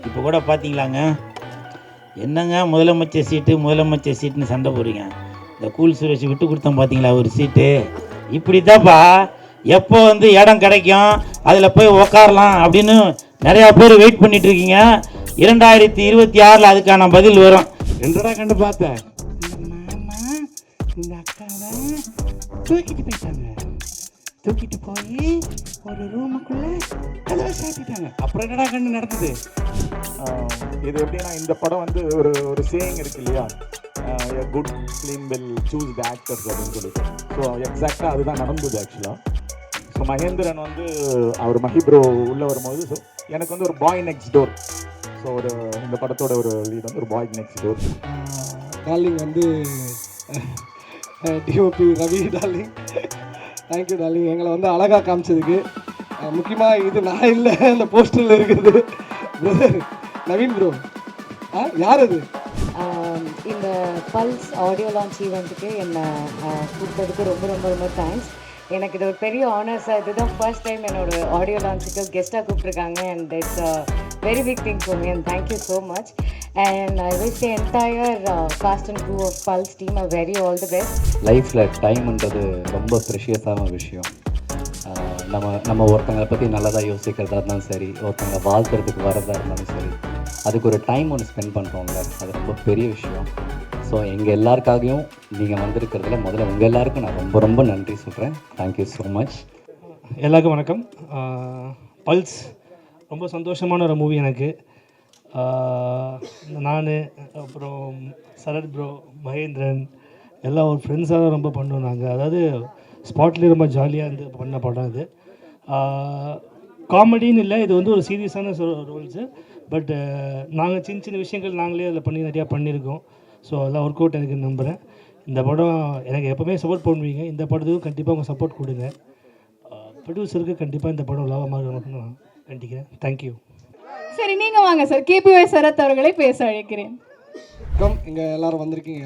இப்போ கூட பார்த்தீங்களாங்க, என்னங்க முதலமைச்சர் சீட்டுன்னு சண்டை போடுறீங்க. இந்த கூல் சுரேஷ் விட்டு கொடுத்தோம் பார்த்தீங்களா ஒரு சீட்டு. இப்படி தான்ப்பா எப்போ வந்து இடம் கிடைக்கும் அதில் போய் உக்காரலாம் அப்படின்னு நிறையா பேர் வெயிட் பண்ணிட்டு இருக்கீங்க. 2026 அதுக்கான பதில் வரும். என்னடா கண்டு பார்த்தேன், இந்த மாமா இந்த அக்காவை தூக்கிட்டு போயிட்டாங்க. தூக்கிட்டு போய் ஒரு ரூமுக்குள்ள கதவை சாத்திட்டாங்க. அப்புறம் என்னடா கண்டு நடந்தது? இது எப்படின்னா, இந்த படம் வந்து ஒரு ஒரு சேயிங் இருக்கு இல்லையா, a good film will choose the actors அப்படின்னு சொல்லிட்டு. ஸோ எக்ஸாக்டாக அதுதான் நடந்தது ஆக்சுவலாக. ஸோ மகேந்திரன் வந்து அவர் மஹிப்ரோ உள்ளே வரும்போது, ஸோ எனக்கு வந்து ஒரு பாய் நெக்ஸ்ட் டோர். ஸோ ஒரு இந்த படத்தோட ஒரு லீட் வந்து ஒரு பாய் நெக்ஸ்ட் டோர். டார்லிங் வந்து DOP Ravi darling, thank you darling, எங்களை வந்து அழகாக காமிச்சதுக்கு. முக்கியமாக இது நான் இல்லை, அந்த போஸ்டரில் இருக்குது பிரதர் நவீன் ப்ரோ. யார் அது? இந்த பல்ஸ் ஆடியோ லான்ச் ஈவெண்ட்டுக்கு என்னை கூப்பிட்டதுக்கு ரொம்ப ரொம்ப ரொம்ப தேங்க்ஸ். எனக்கு இது ஒரு பெரிய ஆனர் சார். இதுதான் ஃபர்ஸ்ட் டைம் என்னோட ஆடியோ லான்ச்சுக்கு கெஸ்ட்டாக கூப்பிட்ருக்காங்க. And it's very big thing for me, and thank you so much. And I wish the entire cast and crew of Pulse team very all the best. லைஃப்பில் டைம்ன்றது ரொம்ப ப்ரெஷியஸான விஷயம். நம்ம ஒருத்தங்களை பற்றி நல்லதாக யோசிக்கிறதா இருந்தாலும் சரி, ஒருத்தங்களை வாழ்த்துறதுக்கு வரதா இருந்தாலும் சரி, அதுக்கு ஒரு டைம் ஒன்று ஸ்பெண்ட் பண்ணுறோம்ல, அது ரொம்ப பெரிய விஷயம். ஸோ எங்கள் எல்லாருக்காகவும் நீங்கள் வந்திருக்கிறதுல முதல்ல உங்கள் எல்லாருக்கும் நான் ரொம்ப ரொம்ப நன்றி சொல்கிறேன். Thank you so much. எல்லாருக்கும் வணக்கம். பல்ஸ் ரொம்ப சந்தோஷமான ஒரு மூவி எனக்கு. நான் அப்புறம் சரத் ப்ரோ, மகேந்திரன் எல்லாம் ஒரு ஃப்ரெண்ட்ஸாக ரொம்ப பண்ணோம் நாங்கள். அதாவது ஸ்பாட்லேயே ரொம்ப ஜாலியாக இருந்து பண்ண படம் இது. காமெடின்னு இல்லை, இது வந்து ஒரு சீரியஸான ரோல்ஸு. பட் நாங்கள் சின்ன சின்ன விஷயங்கள் நாங்களே அதில் பண்ணி நிறையா பண்ணியிருக்கோம். ஸோ அதெல்லாம் ஒர்க் அவுட் எனக்கு நம்புகிறேன். இந்த படம் எனக்கு எப்போவுமே சப்போர்ட் பண்ணுவீங்க. இந்த படத்துக்கும் கண்டிப்பாக உங்கள் சப்போர்ட் கொடுங்க. ப்ரொடியூசருக்கு கண்டிப்பாக இந்த படம் லாபமாக இருக்கணும்னு நான் வேண்டிக்கிறேன். தேங்க்யூ. சரி, நீங்கள் வாங்க சார். கேபிஒய் சரத் அவர்களை பேச அழைக்கிறேன். இங்கே எல்லோரும் வந்திருக்கீங்க.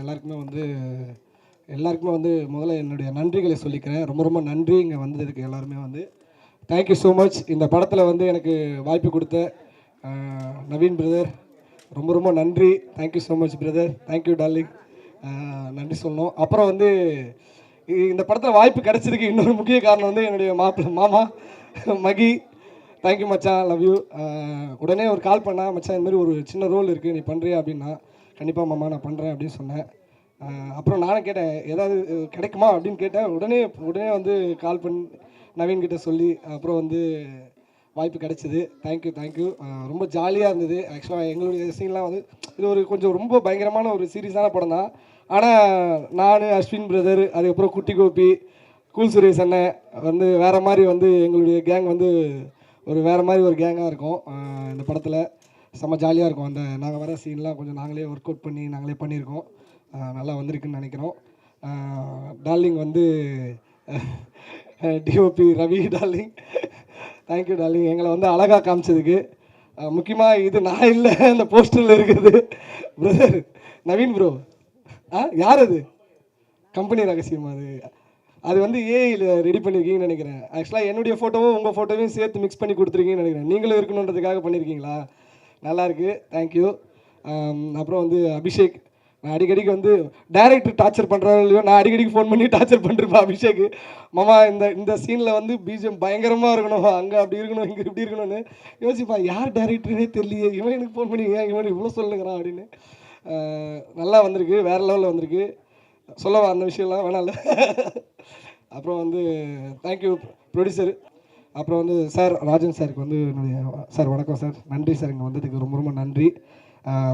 எல்லாருக்குமே வந்து முதல்ல என்னுடைய நன்றிகளை சொல்லிக்கிறேன். ரொம்ப ரொம்ப நன்றி இங்கே வந்ததுக்கு எல்லாருமே வந்து. Thank you so much. இந்த படத்தில் வந்து எனக்கு வாய்ப்பு கொடுத்த நவீன் பிரதர் ரொம்ப ரொம்ப நன்றி. Thank you so much brother. Thank you darling. நன்றி சொல்லணும். அப்புறம் வந்து இந்த படத்தில் வாய்ப்பு கிடச்சதுக்கு இன்னொரு முக்கிய காரணம் வந்து என்னுடைய மாமா மகி. தேங்க்யூ மச்சான், லவ் யூ. உடனே ஒரு கால் பண்ணால், மச்சான் இந்த மாதிரி ஒரு சின்ன ரோல் இருக்குது, நீ பண்ணுறியா அப்படின்னா, கண்டிப்பாக மாமா நான் பண்ணுறேன் அப்படின்னு சொன்னேன். அப்புறம் நானும் கேட்டேன் ஏதாவது கிடைக்குமா அப்படின்னு கேட்டேன். உடனே வந்து கால் பண்ணி நவீன்கிட்ட சொல்லி அப்புறம் வந்து வாய்ப்பு கிடச்சிது. தேங்க்யூ. ரொம்ப ஜாலியாக இருந்தது. ஆக்சுவலாக எங்களுடைய சீன்லாம் வந்து இது ஒரு கொஞ்சம் ரொம்ப பயங்கரமான ஒரு சீரியஸான படம் தான். ஆனால் நான், அஸ்வின் பிரதர், அதுக்கப்புறம் குட்டி கோபி, கூல் சுரேஷ் அண்ணன் வந்து வேறு மாதிரி வந்து எங்களுடைய கேங் வந்து வேறு மாதிரி ஒரு கேங்காக இருக்கும். இந்த படத்தில் செம்ம ஜாலியாக இருக்கும். அந்த நாங்கள் வர சீன்லாம் கொஞ்சம் நாங்களே ஒர்க் அவுட் பண்ணி நாங்களே பண்ணியிருக்கோம். நல்லா வந்திருக்குன்னு நினைக்கிறோம். டார்லிங் வந்து DOP Ravi darling, thank you darling, எங்களை வந்து அழகாக காமிச்சதுக்கு. முக்கியமாக இது நான் இல்லை, அந்த போஸ்டரில் இருக்குது பிரதர் நவீன் ப்ரோ. யார் அது? கம்பெனி ரகசியம் அது வந்து ஏஐயில் ரெடி பண்ணியிருக்கீங்கன்னு நினைக்கிறேன். ஆக்சுவலாக என்னுடைய ஃபோட்டோவும் உங்கள் ஃபோட்டோவையும் சேர்த்து மிக்ஸ் பண்ணி கொடுத்துருக்கீங்கன்னு நினைக்கிறேன். நீங்களும் இருக்கணுன்றதுக்காக பண்ணியிருக்கீங்களா? நல்லாயிருக்கு, தேங்க்யூ. அப்புறம் வந்து அபிஷேக், நான் அடிக்கடிக்கு வந்து டைரக்டர் டார்ச்சர் பண்ணுறாங்க இல்லையோ, நான் அடிக்கடிக்கு ஃபோன் பண்ணி டார்ச்சர் பண்ணிருப்பேன் அபிஷேக். மாமா இந்த சீனில் வந்து பிஜிஎம் பயங்கரமாக இருக்கணும், அங்கே அப்படி இருக்கணும், இங்கே இப்படி இருக்கணும்னு யோசிப்பான். யார் டைரக்டர்னே தெரியலையே, இவன் எனக்கு ஃபோன் பண்ணி ஏன் இவன் இவ்வளோ சொல்லுங்கிறான் அப்படின்னு. நல்லா வந்திருக்கு, வேறு லெவலில் வந்திருக்கு. சொல்லவா அந்த விஷயம்லாம் வேணாம்ல. அப்புறம் வந்து தேங்க்யூ ப்ரொடியூசர். அப்புறம் வந்து சார் ராஜன் சாருக்கு வந்து என்னுடைய சார் வணக்கம் சார். நன்றி சார், இங்கே வந்ததுக்கு ரொம்ப ரொம்ப நன்றி.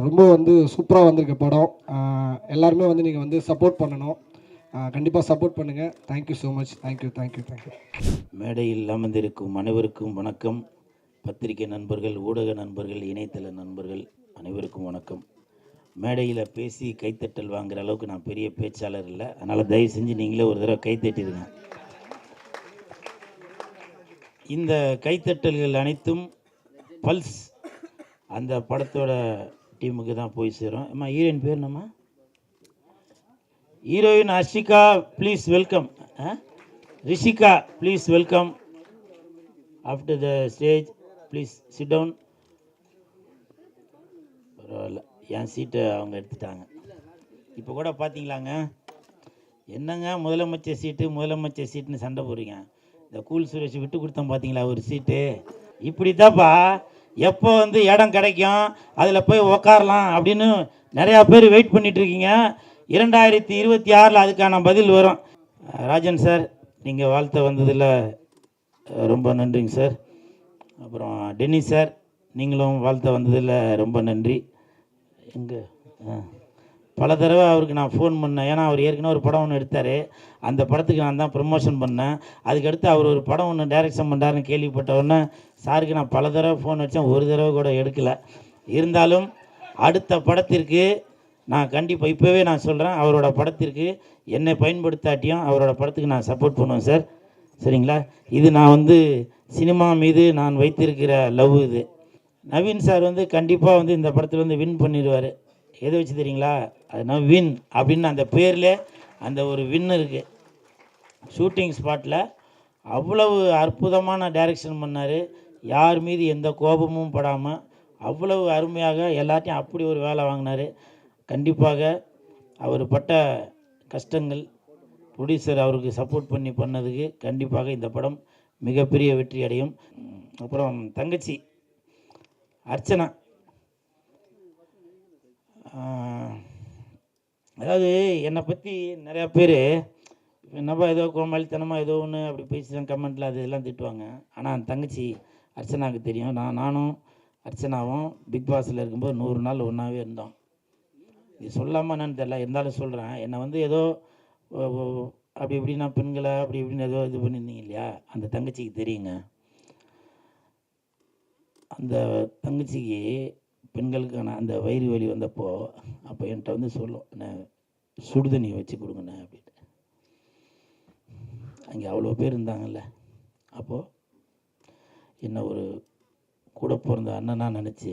ரொம்ப வந்து சூப்பராக வந்திருக்க படம். எல்லாருமே வந்து நீங்கள் வந்து சப்போர்ட் பண்ணணும். கண்டிப்பாக சப்போர்ட் பண்ணுங்கள். Thank you so much. தேங்க்யூ. மேடையில் அமர்ந்திருக்கும் அனைவருக்கும் வணக்கம். பத்திரிகை நண்பர்கள், ஊடக நண்பர்கள், இணையதள நண்பர்கள் அனைவருக்கும் வணக்கம். மேடையில் பேசி கைத்தட்டல் வாங்குகிற அளவுக்கு நான் பெரிய பேச்சாளர் இல்லை. அதனால் தயவு செஞ்சு நீங்களே ஒரு தடவை கைத்தட்டிடுங்க. இந்த கைத்தட்டல்கள் அனைத்தும் பல்ஸ் அந்த படத்தோட டீமுக்கு தான் போய் சேரும். அம்மா, ஹீரோயின் பேர் என்னம்மா? Heroine Ashika, please welcome. Rishika, please welcome. After the stage please sit down. என் சீட்டை அவங்க எடுத்துட்டாங்க. இப்போ கூட பார்த்தீங்களாங்க, என்னங்க முதலமைச்சர் சீட்டுன்னு சண்டை போடுறீங்க. இந்த கூல் சுரேஷ் விட்டு கொடுத்தோம் பார்த்தீங்களா ஒரு சீட்டு. இப்படி தான்ப்பா எப்போ வந்து இடம் கிடைக்கும் அதில் போய் உக்காரலாம் அப்படின்னு நிறையா பேர் வெயிட் பண்ணிட்டு இருக்கீங்க. 2026 அதுக்கான பதில் வரும். ராஜன் சார், நீங்கள் வாழ்த்த வந்ததில் ரொம்ப நன்றிங்க சார். அப்புறம் டென்னிஸ் சார், நீங்களும் வாழ்த்த வந்ததில் ரொம்ப நன்றி. எங்கே பல தடவை அவருக்கு நான் ஃபோன் பண்ணேன். ஏன்னா அவர் ஏற்கனவே ஒரு படம் ஒன்று எடுத்தார். அந்த படத்துக்கு நான் தான் ப்ரமோஷன் பண்ணேன். அதுக்கடுத்து அவர் ஒரு படம் ஒன்று டைரக்ஷன் பண்ணுறாருன்னு கேள்விப்பட்டவுடனே சாருக்கு நான் பல தடவை ஃபோன் அடித்தேன், ஒரு தடவை கூட எடுக்கலை. இருந்தாலும் அடுத்த படத்திற்கு நான் கண்டிப்பாக இப்போவே நான் சொல்கிறேன், அவரோட படத்திற்கு என்னை பயன்படுத்தாட்டியும் அவரோட படத்துக்கு நான் சப்போர்ட் பண்ணுவேன் சார். சரிங்களா? இது நான் வந்து சினிமா மீது நான் வைத்திருக்கிற லவ். இது நவீன் சார் வந்து கண்டிப்பாக வந்து இந்த படத்தில் வந்து வின் பண்ணிடுவார். எதை வச்சு தெரியுங்களா? அதுனா வின் அப்படின்னு அந்த பேரில் அந்த ஒரு வின் இருக்குது. ஷூட்டிங் ஸ்பாட்டில் அவ்வளவு அற்புதமான டைரக்ஷன் பண்ணார். யார் மீது எந்த கோபமும் படாமல் அவ்வளவு அருமையாக எல்லாத்தையும் அப்படி ஒரு வேலை வாங்கினார். கண்டிப்பாக அவர் பட்ட கஷ்டங்கள், ப்ரொடியூசர் அவருக்கு சப்போர்ட் பண்ணதுக்கு கண்டிப்பாக இந்த படம் மிகப்பெரிய வெற்றி அடையும். அப்புறம் தங்கச்சி அர்ச்சனா, அதாவது என்னை பற்றி நிறையா பேர் என்னப்பா ஏதோ கோமாளித்தனமாக ஏதோ ஒன்று அப்படி பேசிதான் கமெண்ட்டில் அது இதெல்லாம் திட்டுவாங்க. ஆனால் அந்த தங்கச்சி அர்ச்சனாவுக்கு தெரியும். நானும் அர்ச்சனாவும் பிக் பாஸில் இருக்கும்போது 100 நாள் ஒன்றாவே இருந்தோம். இது சொல்லாமல் என்னன்னு தெரியல, இருந்தாலும் சொல்கிறேன். என்னை வந்து ஏதோ அப்படி இப்படின்னா பெண்களை அப்படி இப்படின்னு ஏதோ இது பண்ணியிருந்தீங்க இல்லையா, அந்த தங்கச்சிக்கு தெரியுங்க. அந்த தங்கச்சிக்கு பெண்களுக்கான அந்த வயிறு வலி வந்தப்போ அப்போ என்கிட்ட வந்து சொல்லும், என்ன சுடுதண்ணி வச்சு கொடுங்கண்ணே அப்படின்ட்டு. அங்கே அவ்வளோ பேர் இருந்தாங்கல்ல, அப்போது என்ன ஒரு கூட பிறந்த அண்ணனாக நினச்சி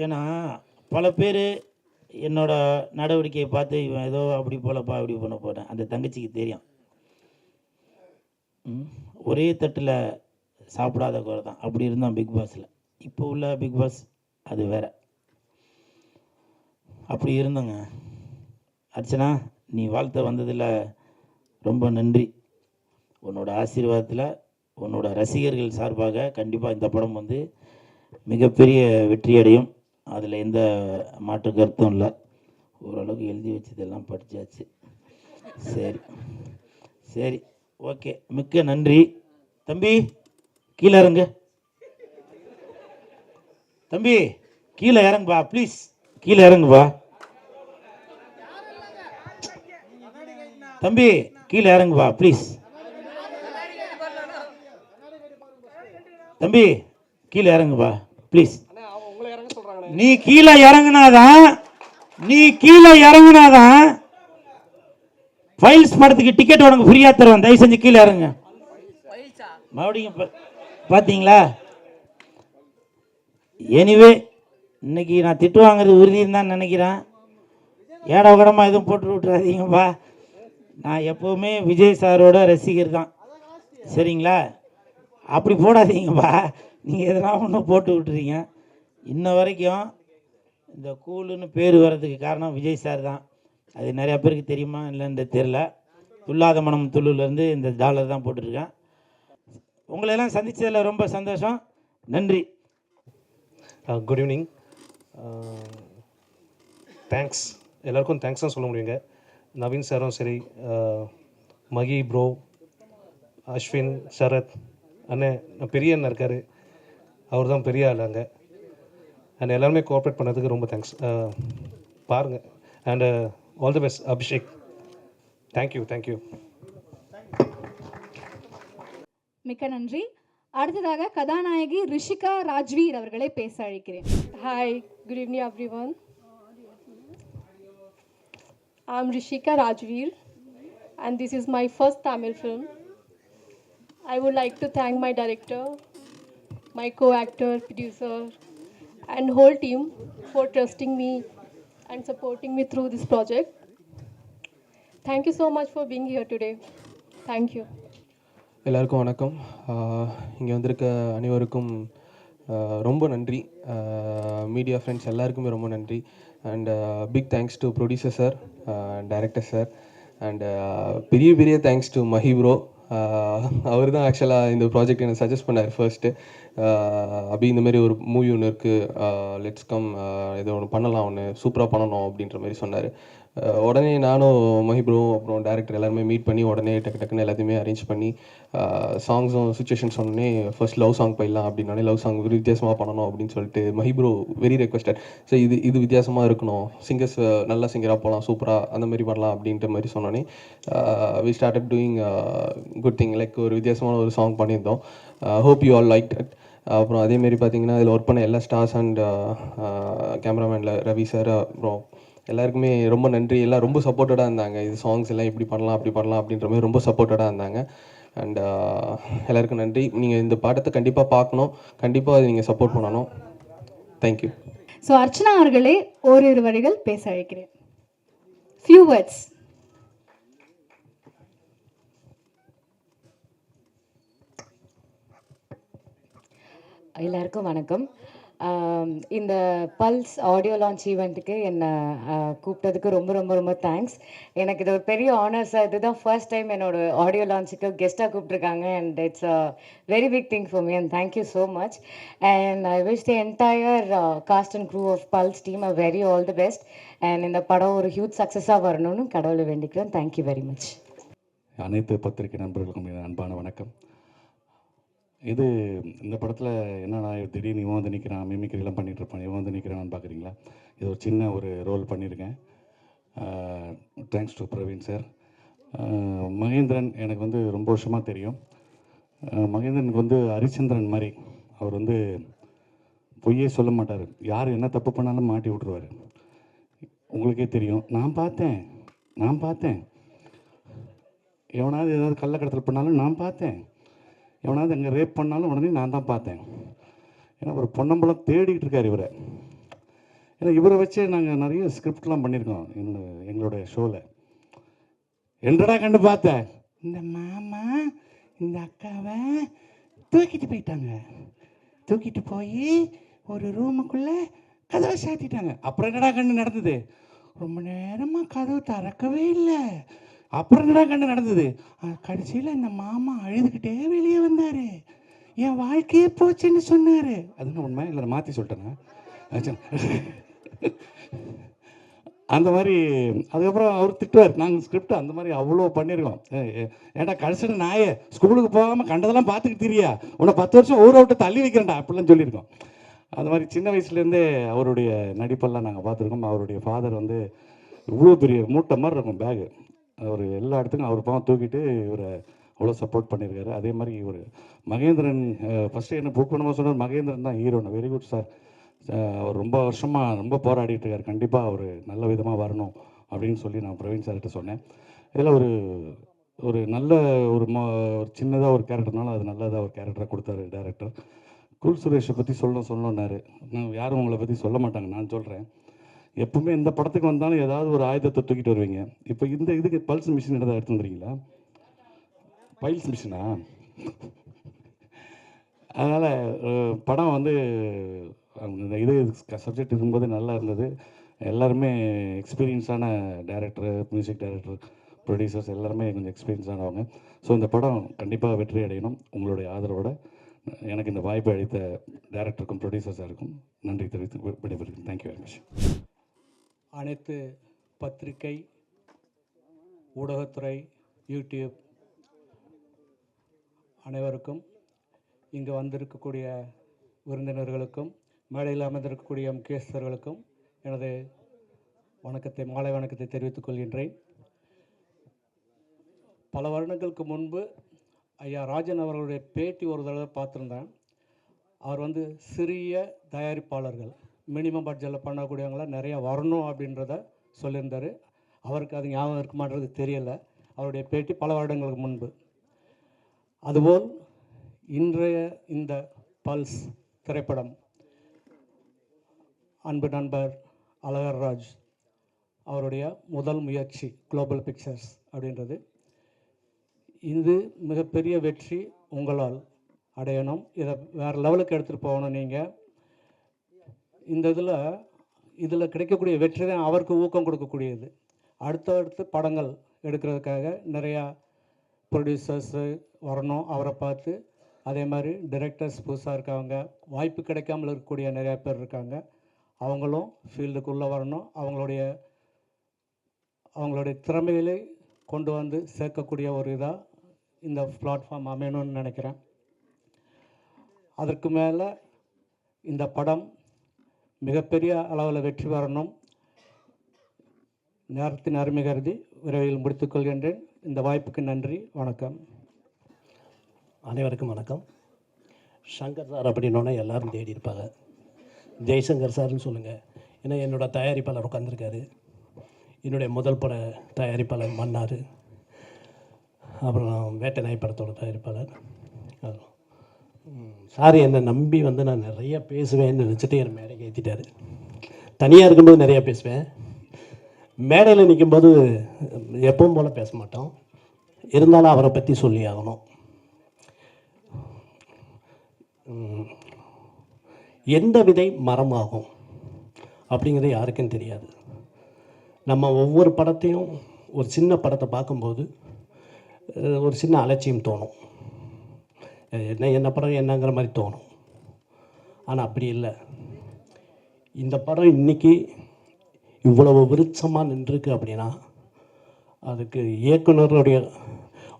ஏன்னா பல பேர் என்னோட நடவடிக்கையை பார்த்து இவன் ஏதோ அப்படி போலப்பா அப்படி பண்ண போகிறேன். அந்த தங்கச்சிக்கு தெரியும். ஒரே தட்டில் சாப்பிடாத குறை தான் அப்படி இருந்தான் பிக் பாஸில். இப்போ உள்ள பிக் பாஸ் அது வேறு. அப்படி இருந்தங்க. அர்ச்சனா, நீ வாழ்த்த வந்ததில் ரொம்ப நன்றி. உன்னோட ஆசீர்வாதத்தில் உன்னோட ரசிகர்கள் சார்பாக கண்டிப்பாக இந்த படம் வந்து மிகப்பெரிய வெற்றியடையும். அதில் எந்த மாற்று கருத்தும் இல்லை. ஓரளவுக்கு எழுதி வச்சதெல்லாம் படித்தாச்சு. சரி சரி, ஓகே, மிக்க நன்றி. தம்பி கீழே இறங்க. தம்பி கீழே இறங்குப்பா ப்ளீஸ், கீழே இறங்குப்பா. தம்பி கீழே இறங்குப்பா ப்ளீஸ். தம்பி கீழே இறங்குப்பா ப்ளீஸ். நீ கீழே இறங்குனாதான் ஃபைல்ஸ் படத்துக்கு டிக்கெட் உனக்கு ஃப்ரீயா தருவேன். தயவு செஞ்சு கீழே இறங்க. மறுபடியும் பார்த்தீங்களா? எனிவே இன்னைக்கு நான் திட்டு வாங்குறது உறுதின்னு தான் நினைக்கிறேன். ஏடா கூடமா எதுவும் போட்டு விட்டுறாதீங்கப்பா. நான் எப்போவுமே விஜய் சாரோட ரசிகர் தான். சரிங்களா? அப்படி போடாதீங்கப்பா. நீங்கள் எதனா ஒன்று போட்டு விட்டுறீங்க. இன்ன வரைக்கும் இந்த கூலுன்னு பேர் வர்றதுக்கு காரணம் விஜய் சார் தான். அது நிறையா பேருக்கு தெரியுமா இல்லைன்னு தெரில. துல்லாத மனம் துள்ளுலேருந்து இந்த டாலர் தான் போட்டிருக்கேன். உங்களெல்லாம் சந்தித்ததில் ரொம்ப சந்தோஷம். நன்றி. Good evening. தேங்க்ஸ் எல்லாருக்கும் தேங்க்ஸ் தான் சொல்ல முடியுங்க. நவீன் சாரும் சரி, மகி ப்ரோ, அஸ்வின், சரத் அண்ணன், பெரிய அண்ணன் இருக்கார், அவர் தான் பெரிய ஆள் அங்கே. அண்ட் எல்லாருமே கோஆப்ரேட் பண்ணதுக்கு ரொம்ப தேங்க்ஸ். பாருங்கள். And all the best Abhishek. Thank you. மிக்க நன்றி. அடுத்ததாக கதாநாயகி ரிஷிகா ராஜ்வீர் அவர்களை பேச அழைக்கிறேன். Hi, good evening everyone. I'm Rishika Rajveer and this is my first Tamil film. I would like to thank my director, my co-actor, producer and whole team for trusting me and supporting me through this project. Thank you so much for being here today. Thank you. எல்லாருக்கும் வணக்கம். இங்கே வந்திருக்க அனைவருக்கும் ரொம்ப நன்றி. Media friends எல்லாருக்குமே ரொம்ப நன்றி. And big thanks to producer sir, director sir, and பெரிய பெரிய தேங்க்ஸ் டு மஹி ப்ரோ. அவர் தான் ஆக்சுவலாக இந்த ப்ராஜெக்ட் எனக்கு சஜஸ்ட் பண்ணார் ஃபர்ஸ்ட்டு. அப்படி இந்த மாதிரி ஒரு மூவி ஒன்று இருக்குது, லெட்ஸ் கம், இதை ஒன்று பண்ணலாம், ஒன்று சூப்பராக பண்ணணும் அப்படின்ற மாதிரி சொன்னார். உடனே நானும் மஹிப்ரோ அப்புறம் டேரக்டர் எல்லாருமே மீட் பண்ணி உடனே டக்குன்னு எல்லாத்தையுமே அரேஞ்ச் பண்ணி சாங்ஸும் சுச்சுவேஷன் சொன்னே ஃபர்ஸ்ட் லவ் சாங் போயிடலாம் அப்படின்னாலே லவ் சாங் வித்தியாசமாக பண்ணணும் அப்படின்னு சொல்லிட்டு மஹிப்ரோ வெரி ரெக்வஸ்டட். ஸோ இது வித்தியாசமாக இருக்கணும், சிங்கர்ஸ் நல்ல சிங்கராக போகலாம், சூப்பராக அந்த மாதிரி பண்ணலாம் அப்படின்ற மாதிரி சொன்னோன்னே we started doing good thing, like ஒரு வித்தியாசமான ஒரு சாங் பண்ணியிருந்தோம். Hope you all like that. அப்புறம் அதேமாரி பார்த்தீங்கன்னா இதில் ஒர்க் பண்ண எல்லா ஸ்டார்ஸ் அண்ட் கேமராமேனில் ரவி சார் அப்புறம் எல்லாருக்குமே ரொம்ப நன்றி. எல்லாம் ரொம்ப சப்போர்ட்டடாக இருந்தாங்க. இது சாங்ஸ் எல்லாம் இப்படி பண்ணலாம் அப்படி பண்ணலாம் அப்படின்ற மாதிரி ரொம்ப சப்போர்ட்டடாக இருந்தாங்க. அண்ட் எல்லாருக்கும் நன்றி. நீங்கள் இந்த பாடத்தை கண்டிப்பாக பார்க்கணும், கண்டிப்பாக அதை நீங்கள் சப்போர்ட் பண்ணணும். தேங்க்யூ. ஸோ அர்ச்சனா அவர்களே ஓரிரு வரிகள் பேச அழைக்கிறேன். Few words. எல்லாருக்கும் வணக்கம். இந்த பல்ஸ் ஆடியோ லான்ச் ஈவெண்ட்டுக்கு என்னை கூப்பிட்டதுக்கு ரொம்ப ரொம்ப ரொம்ப தேங்க்ஸ். எனக்கு இது ஒரு பெரிய ஆனர் சார். இதுதான் ஃபர்ஸ்ட் டைம் என்னோட ஆடியோ லான்ச்சுக்கு கெஸ்ட்டாக கூப்பிட்ருக்காங்க. And it's a very big thing for me and thank you so much. And I wish the entire cast and crew of Pulse team a very all the best. And இந்த படம் ஒரு huge சக்ஸஸாக வரணும்னு கடவுளை வேண்டிக்கிறேன். Thank you very much. அனைத்து பத்திரிகை நண்பர்களுக்கும் என் அன்பான வணக்கம். இந்த படத்தில் என்னன்னா திடீர்னு இவன் வந்து நிற்கிறான், மிமிக்ரிலாம் பண்ணிகிட்ருப்பான், இவன் வந்து நிற்கிறான்னு பார்க்குறீங்களா? இது ஒரு சின்ன ஒரு ரோல் பண்ணியிருக்கேன். Thanks to Praveen sir. Mahendran எனக்கு வந்து ரொம்ப வருஷமாக தெரியும். மகேந்திரனுக்கு வந்து ஹரிச்சந்திரன் மாதிரி. அவர் வந்து பொய்யே சொல்ல மாட்டார், யார் என்ன தப்பு பண்ணாலும் மாட்டி விட்ருவார். உங்களுக்கே தெரியும், நான் பார்த்தேன் எவனாவது ஏதாவது கள்ளக்கடத்தல் பண்ணாலும் நான் பார்த்தேன், எவனாவது அங்கே ரேப் பண்ணாலும் உடனே நான் தான் பார்த்தேன். ஏன்னா ஒரு பொன்னம்பலம் தேடிக்கிட்டு இருக்கார் இவரை. ஏன்னா இவரை வச்சே நாங்கள் நிறைய ஸ்கிரிப்ட்லாம் பண்ணியிருக்கோம் எங்களோட ஷோவில். என்னடா கண்டு பார்த்தேன், இந்த மாமா இந்த அக்காவை தூக்கிட்டு போயிட்டாங்க, தூக்கிட்டு போய் ஒரு ரூமுக்குள்ளே கதவை சாத்திட்டாங்க. அப்புறம் என்னடா கண்டு நடந்தது, ரொம்ப நேரமாக கதவு திறக்கவே இல்லை. அப்புறம் என்னடா கண்டு நடந்தது, கடைசியில் இந்த மாமா அழுதுகிட்டே வெளியே வந்தார், என் வாழ்க்கையே போச்சுன்னு சொன்னார். அதுன்னு உண்மை இல்லை, மாற்றி சொல்லிட்டேன்னா அந்த மாதிரி. அதுக்கப்புறம் அவர் திட்டுவார், நாங்கள் ஸ்கிரிப்ட் அந்த மாதிரி அவ்வளோ பண்ணியிருக்கோம். ஏன்டா கடைசியில் நாயே ஸ்கூலுக்கு போகாமல் கண்டதெல்லாம் பார்த்துக்கிட்டு தெரியா, உன்னை 10 வருஷம் ஊரை விட்டு தள்ளி வைக்கிறேன்டா அப்படிலாம் சொல்லியிருக்கோம். அது மாதிரி சின்ன வயசுலேருந்தே அவருடைய நடிப்பெல்லாம் நாங்கள் பார்த்துருக்கோம். அவருடைய ஃபாதர் வந்து இவ்வளோ பெரிய மூட்டை மாதிரி இருக்கும் பேகு, அவர் எல்லா இடத்துக்கும் அவர் பாவம் தூக்கிட்டு இவரை அவ்வளோ சப்போர்ட் பண்ணியிருக்காரு. அதே மாதிரி ஒரு மகேந்திரன் ஃபஸ்ட்டு என்ன புக் பண்ணும்போது சொன்னார், மகேந்திரன் தான் ஹீரோன்னு. Very good sir. அவர் ரொம்ப வருஷமாக ரொம்ப போராடிட்டு இருக்கார், கண்டிப்பாக அவர் நல்ல விதமாக வரணும் அப்படின்னு சொல்லி நான் பிரவீன் சார்கிட்ட சொன்னேன். இதில் ஒரு நல்ல ஒரு சின்னதாக ஒரு கேரக்டர்னால அது நல்லதாக ஒரு கேரக்டராக கொடுத்தாரு டேரக்டர். குல் சுரேஷை பற்றி சொல்லணுன்னாரு. நான் யாரும் உங்களை பற்றி சொல்ல மாட்டாங்க, நான் சொல்கிறேன். எப்பவுமே இந்த படத்துக்கு வந்தாலும் ஏதாவது ஒரு ஆயுதத்தை தூக்கிட்டு வருவீங்க. இப்போ இதுக்கு பல்ஸ் மிஷின் ஏதாவது எடுத்து வந்துடுறீங்களா? பைல்ஸ் மிஷினா? அதனால் படம் வந்து இந்த சப்ஜெக்ட் இருக்கும்போது நல்லா இருந்தது. எல்லாருமே எக்ஸ்பீரியன்ஸான டைரக்டர், மியூசிக் டைரக்டர், ப்ரொடியூசர்ஸ் எல்லாருமே கொஞ்சம் எக்ஸ்பீரியன்ஸானவங்க. ஸோ இந்த படம் கண்டிப்பாக வெற்றி அடையணும். உங்களுடைய ஆதரவோட எனக்கு இந்த வாய்ப்பை அளித்த டைரக்டருக்கும் ப்ரொடியூசர்ஸாருக்கும் நன்றி தெரிவித்து விடைபெறுகிறேன். Thank you very much. அனைத்து பத்திரிகை, ஊடகத்துறை, யூடியூப் அனைவருக்கும், இங்கு வந்திருக்கக்கூடிய விருந்தினர்களுக்கும், மேடையில் அமர்ந்திருக்கக்கூடிய முக்கியஸ்தர்களுக்கும் எனது மாலை வணக்கத்தை தெரிவித்துக் கொள்கின்றேன். பல வருடங்களுக்கு முன்பு ஐயா ராஜன் அவர்களுடைய பேட்டி ஒரு தடவை பார்த்துருந்தேன். அவர் வந்து சிறிய தயாரிப்பாளர்கள், மினிமம் பட்ஜெட்டில் பண்ணக்கூடியவங்களாம் நிறையா வரணும் அப்படின்றத சொல்லியிருந்தார். அவருக்கு அது ஞாபகம் இருக்குமான்றது தெரியலை, அவருடைய பேட்டி பல வருடங்களுக்கு முன்பு. அதுபோல் இன்றைய இந்த பல்ஸ் திரைப்படம் அன்பு நண்பர் அழகர்ராஜ் அவருடைய முதல் முயற்சி குளோபல் பிக்சர்ஸ் அப்படின்றது. இது மிகப்பெரிய வெற்றி உங்களால் அடையணும். இதை வேறு லெவலுக்கு எடுத்துகிட்டு போகணும். நீங்கள் இந்த இதில் கிடைக்கக்கூடிய வெற்றி தான் அவருக்கு ஊக்கம் கொடுக்கக்கூடியது. அடுத்தடுத்து படங்கள் எடுக்கிறதுக்காக நிறையா ப்ரொடியூசர்ஸு வரணும் அவரை பார்த்து. அதே மாதிரி டைரக்டர்ஸ் புதுசாக இருக்காங்க, வாய்ப்பு கிடைக்காமல் இருக்கக்கூடிய நிறையா பேர் இருக்காங்க. அவங்களும் ஃபீல்டுக்குள்ளே வரணும். அவங்களுடைய திறமைகளை கொண்டு வந்து சேர்க்கக்கூடிய ஒரு இதாக இந்த பிளாட்ஃபார்ம் அமையணும்னு நினைக்கிறேன். அதற்கு மேலே இந்த படம் மிகப்பெரிய அளவில் வெற்றி பெறணும். நேரத்தின் அருமை கருதி விரைவில் முடித்துக்கொள்கின்றேன். இந்த வாய்ப்புக்கு நன்றி, வணக்கம். அனைவருக்கும் வணக்கம். சங்கர் சார் அப்படின்னோடனே எல்லோரும் தேடி இருப்பாங்க. ஜெய்சங்கர் சார்னு சொல்லுங்கள். ஏன்னா என்னோடய தயாரிப்பாளர் உட்காந்துருக்காரு. என்னுடைய முதல் பட தயாரிப்பாளர் மன்னார், அப்புறம் வேட்டை நாய் படத்தோட தயாரிப்பாளர். சார் என்னை நம்பி வந்து நான் நிறைய பேசுவேன்னு நினச்சிட்டு என்னை மேடைக்கு ஏற்றிட்டார். தனியாக இருக்கும்போது நிறையா பேசுவேன், மேடையில் நிற்கும்போது எப்பவும் போல் பேச மாட்டோம். இருந்தாலும் அவரை பற்றி சொல்லி ஆகணும். எந்த விதை மரமாகும் அப்படிங்கிறது யாருக்கும் தெரியாது. நம்ம ஒவ்வொரு படத்தையும், ஒரு சின்ன படத்தை பார்க்கும்போது ஒரு சின்ன அலட்சியம் தோணும். என்ன படம் என்னங்கிற மாதிரி தோணும். ஆனால் அப்படி இல்லை. இந்த படம் இன்றைக்கி இவ்வளவு விருட்சமாக நின்றுருக்கு அப்படின்னா அதுக்கு இயக்குனருடைய,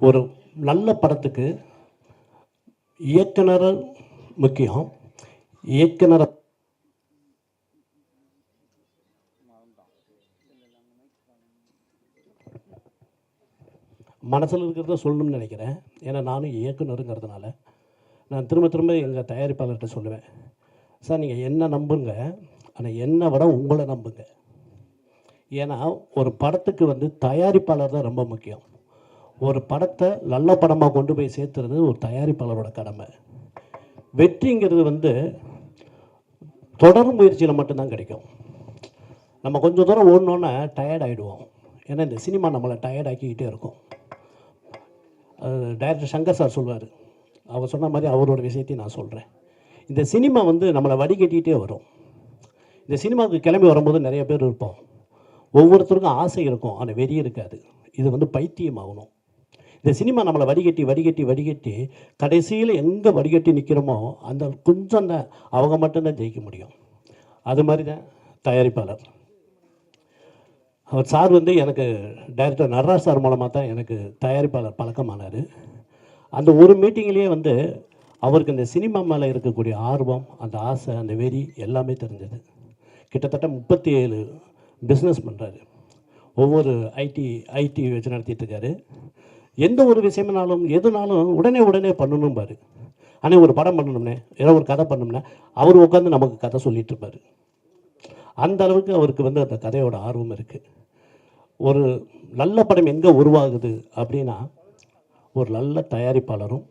ஒரு நல்ல படத்துக்கு இயக்குனர் முக்கியம். இயக்குனரை மனசில் இருக்கிறத சொல்லணும்னு நினைக்கிறேன். ஏன்னா நானும் இயக்குனருங்கிறதுனால நான் திரும்ப திரும்ப எங்கள் தயாரிப்பாளர்கிட்ட சொல்லுவேன், சார் நீங்கள் என்ன நம்புங்க, ஆனால் என்னை விட உங்களை நம்புங்க. ஏன்னா ஒரு படத்துக்கு வந்து தயாரிப்பாளர் தான் ரொம்ப முக்கியம். ஒரு படத்தை நல்ல படமாக கொண்டு போய் சேர்த்துறது ஒரு தயாரிப்பாளரோட கடமை. வெற்றிங்கிறது வந்து தொடர் முயற்சியில் மட்டும்தான் கிடைக்கும். நம்ம கொஞ்சம் தூரம் ஓடணுன்னா டயர்ட் ஆகிடுவோம். ஏன்னா இந்த சினிமா நம்மளை டயர்ட் ஆக்கிக்கிட்டே இருக்கும். டைரக்டர் சங்கர் சார் சொல்வார், அவர் சொன்ன மாதிரி அவரோட விஷயத்தையும் நான் சொல்கிறேன். இந்த சினிமா வந்து நம்மளை வடிகட்டிகிட்டே வரும். இந்த சினிமாவுக்கு கிளம்பி வரும்போது நிறைய பேர் இருப்போம். ஒவ்வொருத்தருக்கும் ஆசை இருக்கும், ஆனால் வெறி இருக்காது. இது வந்து பைத்தியம் ஆகணும். இந்த சினிமா நம்மளை வடிகட்டி வடிகட்டி வடிகட்டி கடைசியில் எங்கே வடிகட்டி நிற்கிறோமோ அந்த கொஞ்சம் தான் அவங்க மட்டும்தான் ஜெயிக்க முடியும். அது மாதிரி தான் தயாரிப்பாளர். அவர் சார் வந்து எனக்கு டைரக்டர் நடராஜ் சார் மூலமாக தான் எனக்கு தயாரிப்பாளர் பழக்கமானார். அந்த ஒரு மீட்டிங்லேயே வந்து அவருக்கு இந்த சினிமா மேலே இருக்கக்கூடிய ஆர்வம், அந்த ஆசை, அந்த வெறி எல்லாமே தெரிஞ்சது. கிட்டத்தட்ட 37 பிஸ்னஸ் பண்ணுறாரு. ஒவ்வொரு ஐடி வச்சு நடத்திட்டுருக்காரு. எந்த ஒரு விஷயம்னாலும் எதுனாலும் உடனே பண்ணணும் பாரு. ஆனால் ஒரு படம் பண்ணணும்னே, ஏதோ ஒரு கதை பண்ணணும்னா அவர் உட்காந்து நமக்கு கதை சொல்லிகிட்டு இருப்பார். அந்த அளவுக்கு அவருக்கு வந்து அந்த கதையோட ஆர்வம் இருக்குது. ஒரு நல்ல படம் எங்கே உருவாகுது அப்படின்னா ஒரு நல்ல தயாரிப்பாளரும்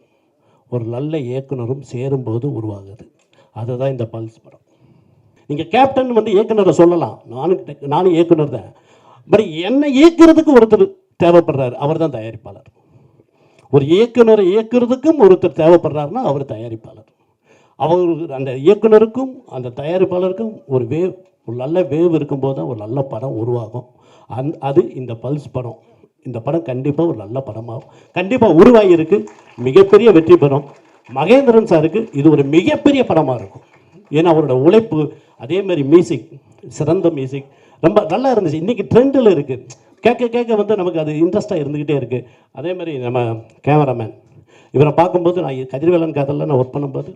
ஒரு நல்ல இயக்குனரும் சேரும்போது உருவாகுது. அதுதான் இந்த பல்ஸ் படம். நீங்கள் கேப்டன் வந்து இயக்குனரை சொல்லலாம், நானும் இயக்குனர் தான். பட் என்னை இயக்குறதுக்கு ஒருத்தர் தேவைப்படுறாரு, அவர் தான் தயாரிப்பாளர். ஒரு இயக்குனரை இயக்குறதுக்கும் ஒருத்தர் தேவைப்படுறாருன்னா அவர் தயாரிப்பாளர். அவர் அந்த இயக்குனருக்கும் அந்த தயாரிப்பாளருக்கும் ஒரு நல்ல வேவ் இருக்கும்போது தான் ஒரு நல்ல படம் உருவாகும். அது இந்த பல்ஸ் படம். இந்த படம் கண்டிப்பாக ஒரு நல்ல படமாகும், கண்டிப்பாக உருவாகியிருக்கு, மிகப்பெரிய வெற்றி பெறும். மகேந்திரன் சாருக்கு இது ஒரு மிகப்பெரிய படமாக இருக்கும். ஏன்னா அவரோட உழைப்பு, அதே மாதிரி மியூசிக், சிறந்த மியூசிக் ரொம்ப நல்லா இருந்துச்சு. இன்றைக்கி ட்ரெண்டில் இருக்குது. கேட்க வந்து நமக்கு அது இன்ட்ரெஸ்ட்டாக இருந்துக்கிட்டே இருக்குது. அதே மாதிரி நம்ம கேமராமேன் இவரை பார்க்கும்போது, நான் கதிர்வேலன் காதலில் நான் ஒர்க் பண்ணும்போது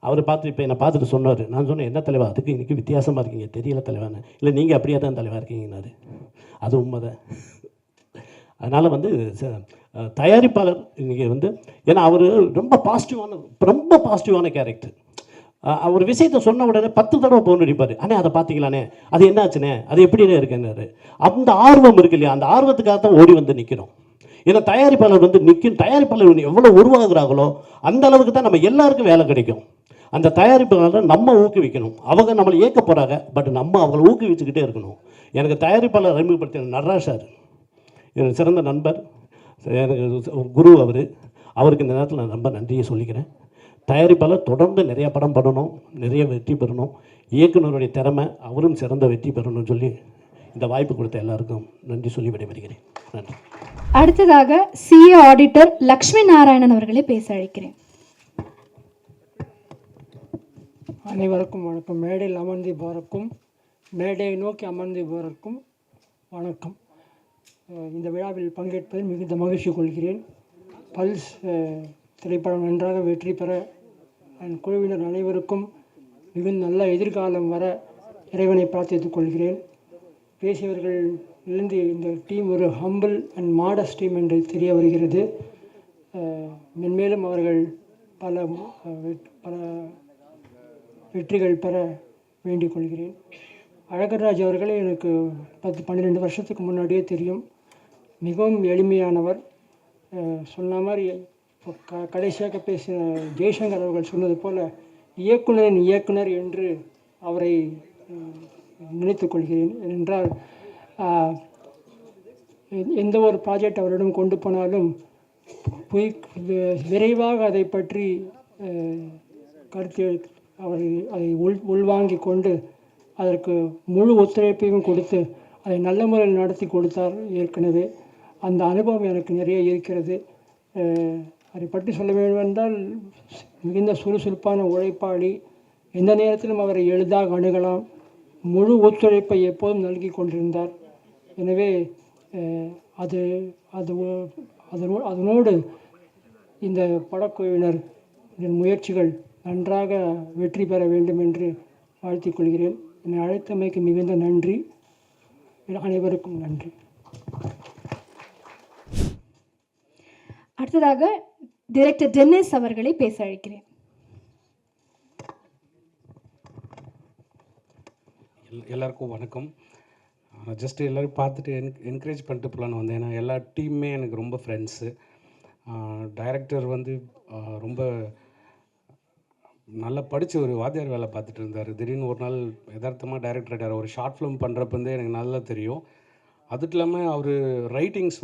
அவர் பார்த்து இப்போ என்னை பார்த்துட்டு சொன்னார். நான் சொன்னேன், என்ன தலைவா அதுக்கு இன்றைக்கி வித்தியாசமாக இருக்கீங்க, தெரியல தலைவான்னு. இல்லை நீங்கள் அப்படியே தான் தலைவாக இருக்கீங்கன்னாரு. அது உண்மைதான். அதனால் வந்து தயாரிப்பாளர் இன்றைக்கி வந்து, ஏன்னா அவர் ரொம்ப பாசிட்டிவான கேரக்டர். ஒரு விஷயத்தை சொன்ன உடனே 10 தடவை போன் அடிப்பார். அண்ணே அதை பார்த்தீங்களாண்ணே, அது என்ன ஆச்சுண்ணே, அது எப்படின்னே இருக்குன்னாரு. அந்த ஆர்வம் இருக்கு இல்லையா, அந்த ஆர்வத்துக்காக தான் ஓடி வந்து நிற்கிறோம். ஏன்னா தயாரிப்பாளர் வந்து தயாரிப்பாளர் எவ்வளோ உருவாகுறாங்களோ அந்த அளவுக்கு தான் நம்ம எல்லாருக்கும் வேலை கிடைக்கும். அந்த தயாரிப்பாளரை நம்ம ஊக்குவிக்கணும். அவங்க நம்மளை இயக்க போகிறாங்க, பட் நம்ம அவங்களை ஊக்குவிச்சுக்கிட்டே இருக்கணும். எனக்கு தயாரிப்பாளர் அறிமுகப்படுத்தின நடராஜ் சார் எனக்கு சிறந்த நண்பர், எனக்கு குரு அவருக்கு இந்த நேரத்தில் நான் ரொம்ப நன்றியை சொல்லிக்கிறேன். தயாரிப்பாளர் தொடர்ந்து நிறைய படம் பண்ணணும், நிறைய வெற்றி பெறணும், இயக்குனருடைய திறமை அவரும் சிறந்த வெற்றி பெறணும்னு சொல்லி இந்த வாய்ப்பு கொடுத்த எல்லாருக்கும் நன்றி சொல்லி விடைபெறுகிறேன். நன்றி. அடுத்ததாக சிஏ ஆடிட்டர் லக்ஷ்மி நாராயணன் அவர்களை பேச அழைக்கிறேன். அனைவருக்கும் வணக்கம். மேடையில் அமர்ந்திருப்பவருக்கும் மேடையை நோக்கி அமர்ந்திருப்பவருக்கும் வணக்கம். இந்த விழாவில் பங்கேற்பதில் மிகுந்த மகிழ்ச்சி கொள்கிறேன். பல்ஸ் திரைப்படம் நன்றாக வெற்றி பெற குழுவினர் அனைவருக்கும் மிகுந்த நல்ல எதிர்காலம் வர இறைவனை பிரார்த்தித்துக் கொள்கிறேன். பேசியவர்களிலிருந்து இந்த டீம் ஒரு ஹம்பிள் அண்ட் மாடஸ்ட் டீம் என்று தெரிய வருகிறது. மென்மேலும் அவர்கள் பல வெற்றிகள் பெற வேண்டிக் கொள்கிறேன். அழகர்ராஜ் அவர்களே எனக்கு 10-12 வருஷத்துக்கு முன்னாடியே தெரியும். மிகவும் எளிமையானவர். சொன்ன மாதிரி கடைசியாக பேசின ஜெய்சங்கர் அவர்கள் சொன்னது போல் இயக்குனரின் இயக்குனர் என்று அவரை நினைத்துக் கொள்கிறேன். என்றால் எந்த ஒரு ப்ராஜெக்ட் அவரிடம் கொண்டு போனாலும் விரைவாக அதை பற்றி கருத்து அதை உள்வாங்கி கொண்டு அதற்கு முழு ஒத்துழைப்பையும் கொடுத்து அதை நல்ல முறையில் நடத்தி கொடுத்தார். ஏற்கனவே அந்த அனுபவம் எனக்கு நிறைய இருக்கிறது. அதை பற்றி சொல்ல வேண்டுமென்றால் மிகுந்த சுறுசுறுப்பான உழைப்பாளி. எந்த நேரத்திலும் அவரை எளிதாக அணுகலாம். முழு ஒத்துழைப்பை எப்போதும் நல்கி கொண்டிருந்தார். எனவே அதனோடு இந்த படக்குழுவினர் முயற்சிகள் நன்றாக வெற்றி பெற வேண்டும் என்று வாழ்த்திக் கொள்கிறேன். என்னை அழைத்தமைக்கு மிகுந்த நன்றி. அனைவருக்கும் நன்றி. அடுத்ததாக டைரக்டர் டென்னிஸ் அவர்களை பேச அழைக்கிறேன். எல்லாருக்கும் வணக்கம். ஜஸ்ட் எல்லோரும் பார்த்துட்டு என்கரேஜ் பண்ணிட்டு போகலான்னு வந்தேன். ஏன்னா எல்லா டீமுமே எனக்கு ரொம்ப ஃப்ரெண்ட்ஸு. டைரக்டர் ரொம்ப நல்லா படித்து ஒரு வாத்தியார் வேலை பார்த்துட்டு இருந்தார். திடீர்னு ஒரு நாள் யதார்த்தமாக டைரக்டர் ஆகிட்டார். ஒரு ஷார்ட் ஃபிலிம் பண்ணுறப்பந்தே எனக்கு நல்லா தெரியும். அதுவும் இல்லாமல் அவர் ரைட்டிங்ஸ்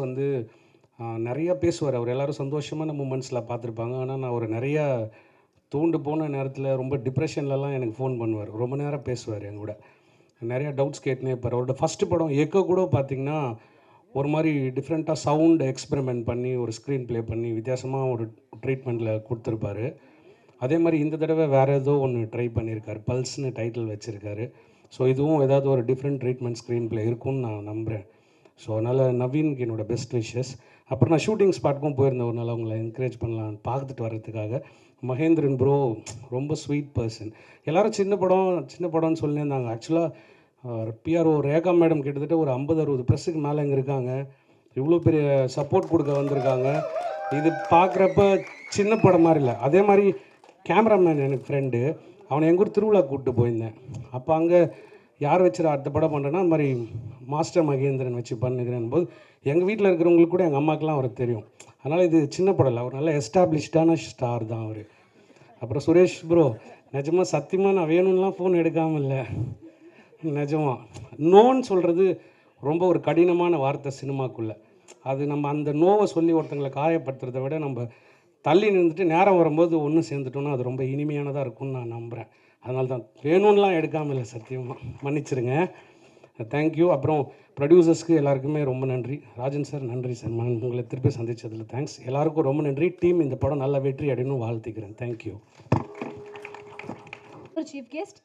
நிறையா பேசுவார். அவர் எல்லோரும் சந்தோஷமான மூமெண்ட்ஸில் பார்த்துருப்பாங்க. ஆனால் நான் ஒரு நிறையா தூண்டு போன நேரத்தில் ரொம்ப டிப்ரெஷன்லலாம் எனக்கு ஃபோன் பண்ணுவார். ரொம்ப நேரம் பேசுவார் என் கூட. நிறையா டவுட்ஸ் கேட்டுனே இருப்பார். அவரோட ஃபஸ்ட்டு படம் எக்கோ கூட பார்த்திங்கன்னா ஒரு மாதிரி டிஃப்ரெண்ட்டாக சவுண்ட் எக்ஸ்பெரிமெண்ட் பண்ணி ஒரு ஸ்க்ரீன் ப்ளே பண்ணி வித்தியாசமாக ஒரு ட்ரீட்மெண்ட்டில் கொடுத்துருப்பாரு. அதே மாதிரி இந்த தடவை வேறு ஏதோ ஒன்று ட்ரை பண்ணியிருக்காரு. பல்ஸ்னு டைட்டில் வச்சுருக்காரு. ஸோ இதுவும் ஏதாவது ஒரு டிஃப்ரெண்ட் ட்ரீட்மெண்ட் ஸ்க்ரீன் ப்ளே இருக்கும்னு நான் நம்புகிறேன். ஸோ அதனால் நவீனுக்கு என்னோடய பெஸ்ட் விஷஸ். அப்புறம் நான் ஷூட்டிங் ஸ்பாட்க்கும் போயிருந்தேன் ஒரு நாள் அவங்கள என்கரேஜ் பண்ணலாம் பார்த்துட்டு வர்றதுக்காக. மகேந்திரன் ப்ரோ ரொம்ப ஸ்வீட் பர்சன். எல்லோரும் சின்ன படம்னு சொல்லியிருந்தாங்க. ஆக்சுவலாக பிஆர்ஓ ரேகா மேடம் கிட்டத்தட்ட ஒரு 50-60 ப்ரெஸ்ஸுக்கு மேலே இங்கே இருக்காங்க. இவ்வளோ பெரிய சப்போர்ட் கொடுக்க வந்திருக்காங்க. இது பார்க்குறப்ப சின்ன படம் மாதிரி இல்லை. அதே மாதிரி கேமராமேன் எனக்கு ஃப்ரெண்டு, அவனை எங்கூர் திருவிழா கூப்பிட்டு போயிருந்தேன். அப்போ அங்கே யார் வச்சுரு அடுத்த படம் பண்ணுறேன்னா அந்த மாதிரி மாஸ்டர் மகேந்திரன் வச்சு பண்ணுகிறேன் போது எங்கள் வீட்டில் இருக்கிறவங்களுக்கு கூட எங்கள் அம்மாக்கெலாம் அவருக்கு தெரியும். அதனால் இது சின்ன படம் இல்லை, அவர் நல்ல எஸ்டாப்ளிஷ்டான ஸ்டார் தான் அவர். அப்புறம் சுரேஷ் ப்ரோ நிஜமாக சத்தியமாக நான் வேணும்லாம் ஃபோன் எடுக்காமல் இல்லை. நிஜமாக நோன்னு சொல்கிறது ரொம்ப ஒரு கடினமான வார்த்தை சினிமாக்குள்ளே. அது நம்ம அந்த நோவை சொல்லி ஒருத்தங்களை காயப்படுத்துறதை விட நம்ம தள்ளி நின்றுட்டு நேரம் வரும்போது ஒன்று சேர்ந்துட்டோன்னா அது ரொம்ப இனிமையானதாக இருக்கும்னு நான் நம்புகிறேன். அதனால தான் வேணும்லாம் எடுக்காமல் இல்லை, சத்தியமாக மன்னிச்சிருங்க. தேங்க்யூ. அப்புறம் ப்ரொடியூசர்ஸ்க்கு எல்லாருக்குமே ரொம்ப நன்றி. ராஜன் சார் நன்றி சார், உங்களை திருப்பி சந்தித்ததில் தேங்க்ஸ். எல்லாருக்கும் ரொம்ப நன்றி. டீம் இந்த படம் நல்ல வெற்றி அடையணும் வாழ்த்துக்கிறேன். Thank you. Chief guest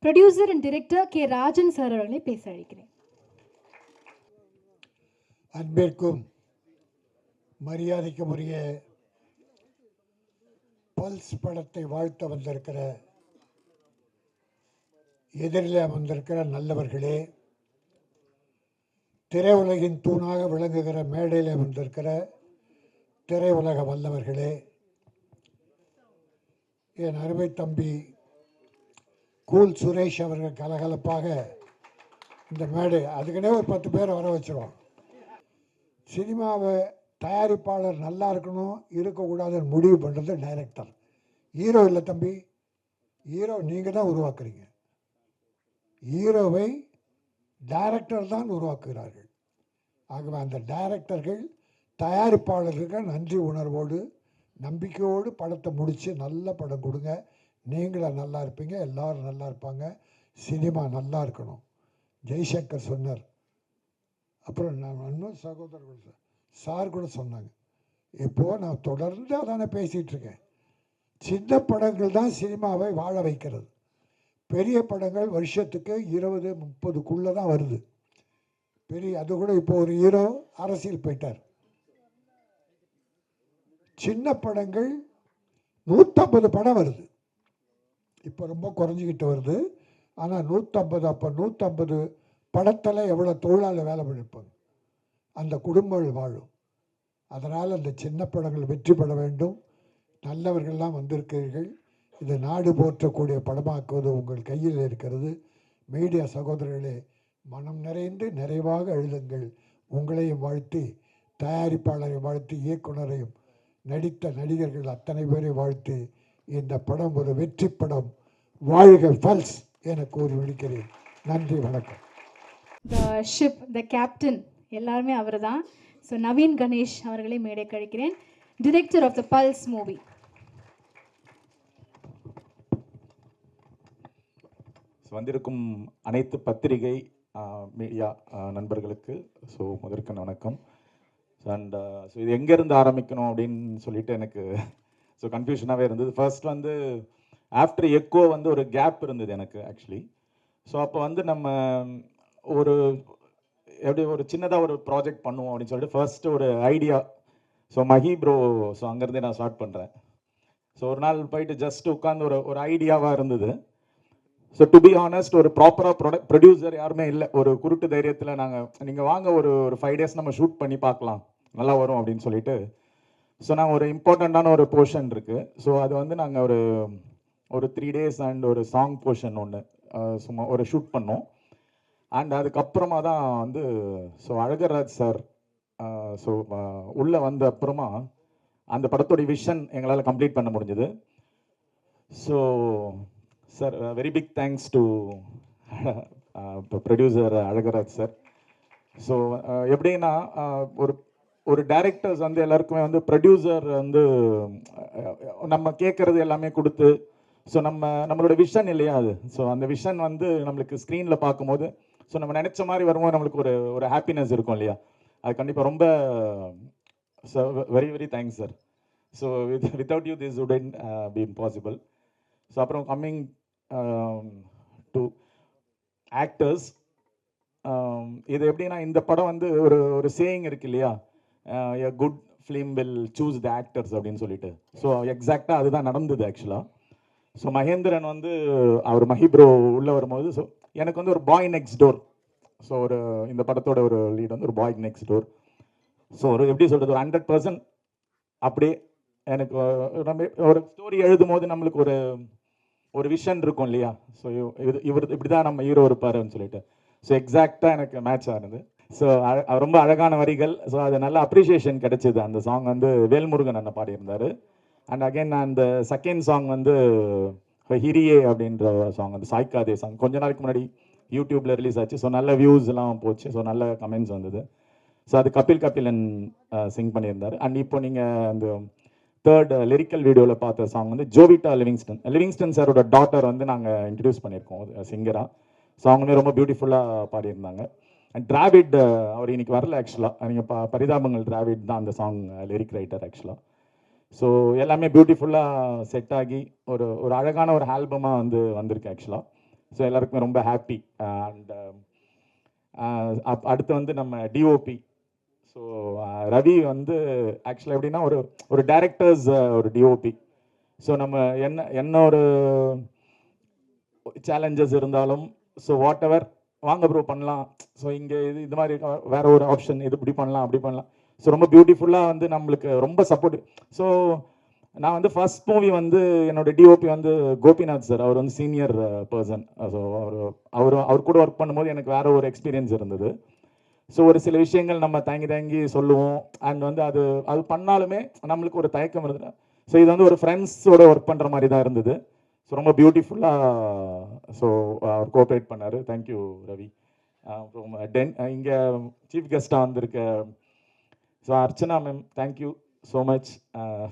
producer and director K Rajan sir அவர்களை பேச அழைக்கிறேன். அன்பிற்கும் மரியாதைக்கும் உரிய பல்ஸ் படத்தை வாழ்த்த வந்திருக்கிற எதிரில் அமர்ந்திருக்கிற நல்லவர்களே, திரையுலகின் தூணாக விளங்குகிற மேடையில் அமர்ந்திருக்கிற திரையுலக வல்லவர்களே, என் அருமை தம்பி கூல் சுரேஷ் அவர்கள் கலகலப்பாக இந்த மேடை அதுக்குன்னே ஒரு 10 பேர் வர வச்சிருவோம். சினிமாவை தயாரிப்பாளர் நல்லா இருக்கணும் இருக்கக்கூடாதுன்னு முடிவு பண்ணுறது டைரக்டர். ஹீரோ இல்லை தம்பி, ஹீரோ நீங்கள் தான் உருவாக்குறீங்க. ஹீரோவை டைரக்டர் தான் உருவாக்குகிறார்கள். ஆகவே அந்த டைரக்டர்கள் தயாரிப்பாளர்கள் நன்றி உணர்வோடு நம்பிக்கையோடு படத்தை முடித்து நல்ல படம் கொடுங்க. நீங்களும் நல்லா இருப்பீங்க, எல்லோரும் நல்லா இருப்பாங்க, சினிமா நல்லா இருக்கணும். ஜெய்சங்கர் சொன்னார். அப்புறம் நான் இன்னும் சகோதரர்கள் சார் கூட சொன்னாங்க. இப்போது நான் தொடர்ந்து அதானே பேசிகிட்டு இருக்கேன். சின்ன படங்கள் தான் சினிமாவை வாழ வைக்கிறது. பெரிய படங்கள் வருஷத்துக்கு 20-30க்குள்ளே தான் வருது. அது கூட இப்போ ஒரு ஹீரோ அரசியல் போயிட்டார். சின்ன படங்கள் 150 படம் வருது. இப்போ ரொம்ப குறைஞ்சிக்கிட்டு வருது. ஆனால் 150, அப்போ 150 படத்தில் எவ்வளோ தொழிலாளர் வேலை பண்ணியிருப்பாங்க, அந்த குடும்பங்கள் வாழும். அதனால் அந்த சின்ன படங்கள் வெற்றி பெற வேண்டும். நல்லவர்கள்லாம் வந்திருக்கிறீர்கள். இது நாடு போற்றக்கூடிய படமாக்குவது உங்கள் கையில் இருக்கிறது. மீடியா சகோதரர்களே, மனம் நிறைந்து நிறைவாக எழுதுங்கள். உங்களையும் வாழ்த்தி, தயாரிப்பாளரை வாழ்த்தி, இயக்குனரையும் நடித்த நடிகர்கள் அத்தனை பேரை வாழ்த்தி, இந்த படம் ஒரு வெற்றி படம், வாழ்க பல்ஸ் என கூறி விடுக்கிறேன். நன்றி, வணக்கம். த ஷிப், த கேப்டன் எல்லாருமே அவர் தான். ஸோ நவீன் கணேஷ் அவர்களை மேடை கழிக்கிறேன். Director of the Pulse movie. வந்திருக்கும் அனைத்து பத்திரிகை மீடியா நண்பர்களுக்கு முதற்க வணக்கம். அண்ட் இது எங்கேருந்து ஆரம்பிக்கணும் அப்படின்னு சொல்லிட்டு எனக்கு கன்ஃபியூஷனாகவே இருந்தது. ஃபர்ஸ்ட் வந்து ஆஃப்டர் எக்கோ வந்து ஒரு கேப் இருந்தது எனக்கு ஆக்சுவலி. அப்போ வந்து நம்ம ஒரு எப்படி ஒரு சின்னதாக ஒரு ப்ராஜெக்ட் பண்ணுவோம் அப்படின்னு சொல்லிட்டு ஃபர்ஸ்ட்டு ஒரு ஐடியா. மஹி ப்ரோ, அங்கேருந்தே நான் ஸ்டார்ட் பண்ணுறேன். ஒரு நாள் போயிட்டு ஜஸ்ட் உட்காந்து ஒரு ஐடியாவாக இருந்தது. டு பி ஆனஸ்ட், ஒரு ப்ராப்பராக ப்ரொடியூசர் யாருமே இல்லை. ஒரு குருட்டு தைரியத்தில் நீங்கள் வாங்க ஒரு 5 days நம்ம ஷூட் பண்ணி பார்க்கலாம், நல்லா வரும் அப்படின்னு சொல்லிட்டு. நாங்கள் ஒரு இம்பார்ட்டண்ட்டான ஒரு போர்ஷன் இருக்குது. அது வந்து நாங்கள் ஒரு 3 days அண்ட் ஒரு சாங் போர்ஷன் ஒன்று சும்மா ஒரு ஷூட் பண்ணோம். அண்ட் அதுக்கப்புறமா தான் வந்து அழகராஜ் சார் உள்ளே வந்த அப்புறமா அந்த படத்தோடைய விஷன் எங்களால் கம்ப்ளீட் பண்ண முடிஞ்சது. Sir, very big thanks to producer Azhagaraj sir. எப்படின்னா ஒரு டைரக்டர்ஸ் வந்து எல்லாருக்குமே வந்து ப்ரொடியூசர் வந்து நம்ம கேட்குறது எல்லாமே கொடுத்து நம்மளோட விஷன் இல்லையா அது. அந்த விஷன் வந்து நம்மளுக்கு ஸ்க்ரீனில் பார்க்கும்போது நம்ம நினச்ச மாதிரி வரும்போது நம்மளுக்கு ஒரு ஹாப்பினஸ் இருக்கும் இல்லையா. அது கண்டிப்பாக ரொம்ப very very thanks sir. Without you this wouldn't B impossible. அப்புறம் கம்மிங் டு ஆக்டர்ஸ், இது எப்படின்னா இந்த படம் வந்து ஒரு சேயிங் இருக்கு இல்லையா, a good film will choose the actors அப்படின்னு சொல்லிட்டு. எக்ஸாக்டாக அதுதான் நடந்தது ஆக்சுவலாக. மகேந்திரன் வந்து அவர் மஹி ப்ரோ உள்ளே வரும்போது எனக்கு வந்து ஒரு பாய் நெக்ஸ்ட் டோர். இந்த படத்தோட ஒரு லீட் வந்து ஒரு பாய் நெக்ஸ்ட் டோர். எப்படி சொல்கிறது, ஒரு 100% அப்படியே எனக்கு ஒரு ஸ்டோரி எழுதும் போது நம்மளுக்கு ஒரு விஷன் இருக்கும் இல்லையா. இவர் இப்படி தான் நம்ம ஹீரோ இருப்பாருன்னு சொல்லிட்டு. எக்ஸாக்டாக எனக்கு மேட்ச் ஆனது. ரொம்ப அழகான வரிகள். அது நல்ல அப்ரிஷியேஷன் கிடைச்சிது. அந்த சாங் வந்து வேல்முருகன் அண்ணன் பாடியிருந்தார். அண்ட் அகைன் அந்த செகண்ட் சாங் வந்து ஹிரியே அப்படின்ற சாங், அந்த சாய்க்காதே சாங் கொஞ்ச நாளைக்கு முன்னாடி யூடியூப்பில் ரிலீஸ் ஆச்சு. நல்ல வியூஸ் எல்லாம் போச்சு. நல்ல கமெண்ட்ஸ் வந்தது. அது கபிலன் சிங் பண்ணியிருந்தார். அண்ட் இப்போ நீங்கள் அந்த 3rd லிரிக்கல் வீடியோவில் பார்த்த சாங் வந்து ஜோவிட்டா லிவிங்ஸ்டன் சாரோட டாட்டர் வந்து நாங்கள் இன்ட்ரடியூஸ் பண்ணியிருக்கோம் சிங்கராக. சாங்குமே ரொம்ப பியூட்டிஃபுல்லாக பாடியிருந்தாங்க. அண்ட் டிராவிட் அவர் இன்னைக்கு வரல ஆக்சுவலாக. நீங்கள் பரிதாபங்கள் டிராவிட் தான் அந்த சாங் லிரிக் ரைட்டர் ஆக்சுவலாக. எல்லாமே பியூட்டிஃபுல்லாக செட் ஆகி ஒரு அழகான ஒரு ஆல்பமாக வந்திருக்கு ஆக்சுவலாக. எல்லாருக்குமே ரொம்ப ஹாப்பி. அண்ட் அடுத்து வந்து நம்ம டிஓபி. ரவி வந்து ஆக்சுவலாக எப்படின்னா ஒரு டைரக்டர்ஸ் ஒரு டிஓபி. நம்ம என்ன ஒரு சேலஞ்சஸ் இருந்தாலும் வாட் எவர் வாங்க ப்ரோ பண்ணலாம். இங்கே இது மாதிரி வேற ஒரு ஆப்ஷன், இது இப்படி பண்ணலாம் அப்படி பண்ணலாம். ரொம்ப பியூட்டிஃபுல்லாக வந்து நம்மளுக்கு ரொம்ப சப்போர்ட். நான் வந்து ஃபர்ஸ்ட் மூவி வந்து என்னோட டிஓபி வந்து கோபிநாத் சார். அவர் வந்து சீனியர் பர்சன். அவர் கூட ஒர்க் பண்ணும்போது எனக்கு வேற ஒரு எக்ஸ்பீரியன்ஸ் இருந்தது. ஒரு சில விஷயங்கள் நம்ம தாங்கி சொல்லுவோம். அண்ட் வந்து அது பண்ணாலுமே நம்மளுக்கு ஒரு தயக்கம் இருந்தது. இது வந்து ஒரு ஃப்ரெண்ட்ஸோட ஒர்க் பண்ணுற மாதிரி தான் இருந்தது. ஸோ ரொம்ப பியூட்டிஃபுல்லாக ஸோ அவர் கோஆப்ரேட் பண்ணார். தேங்க்யூ ரவி. அப்புறம் இங்கே சீஃப் கெஸ்ட்டாக வந்திருக்க so Archana ma'am, thank you so much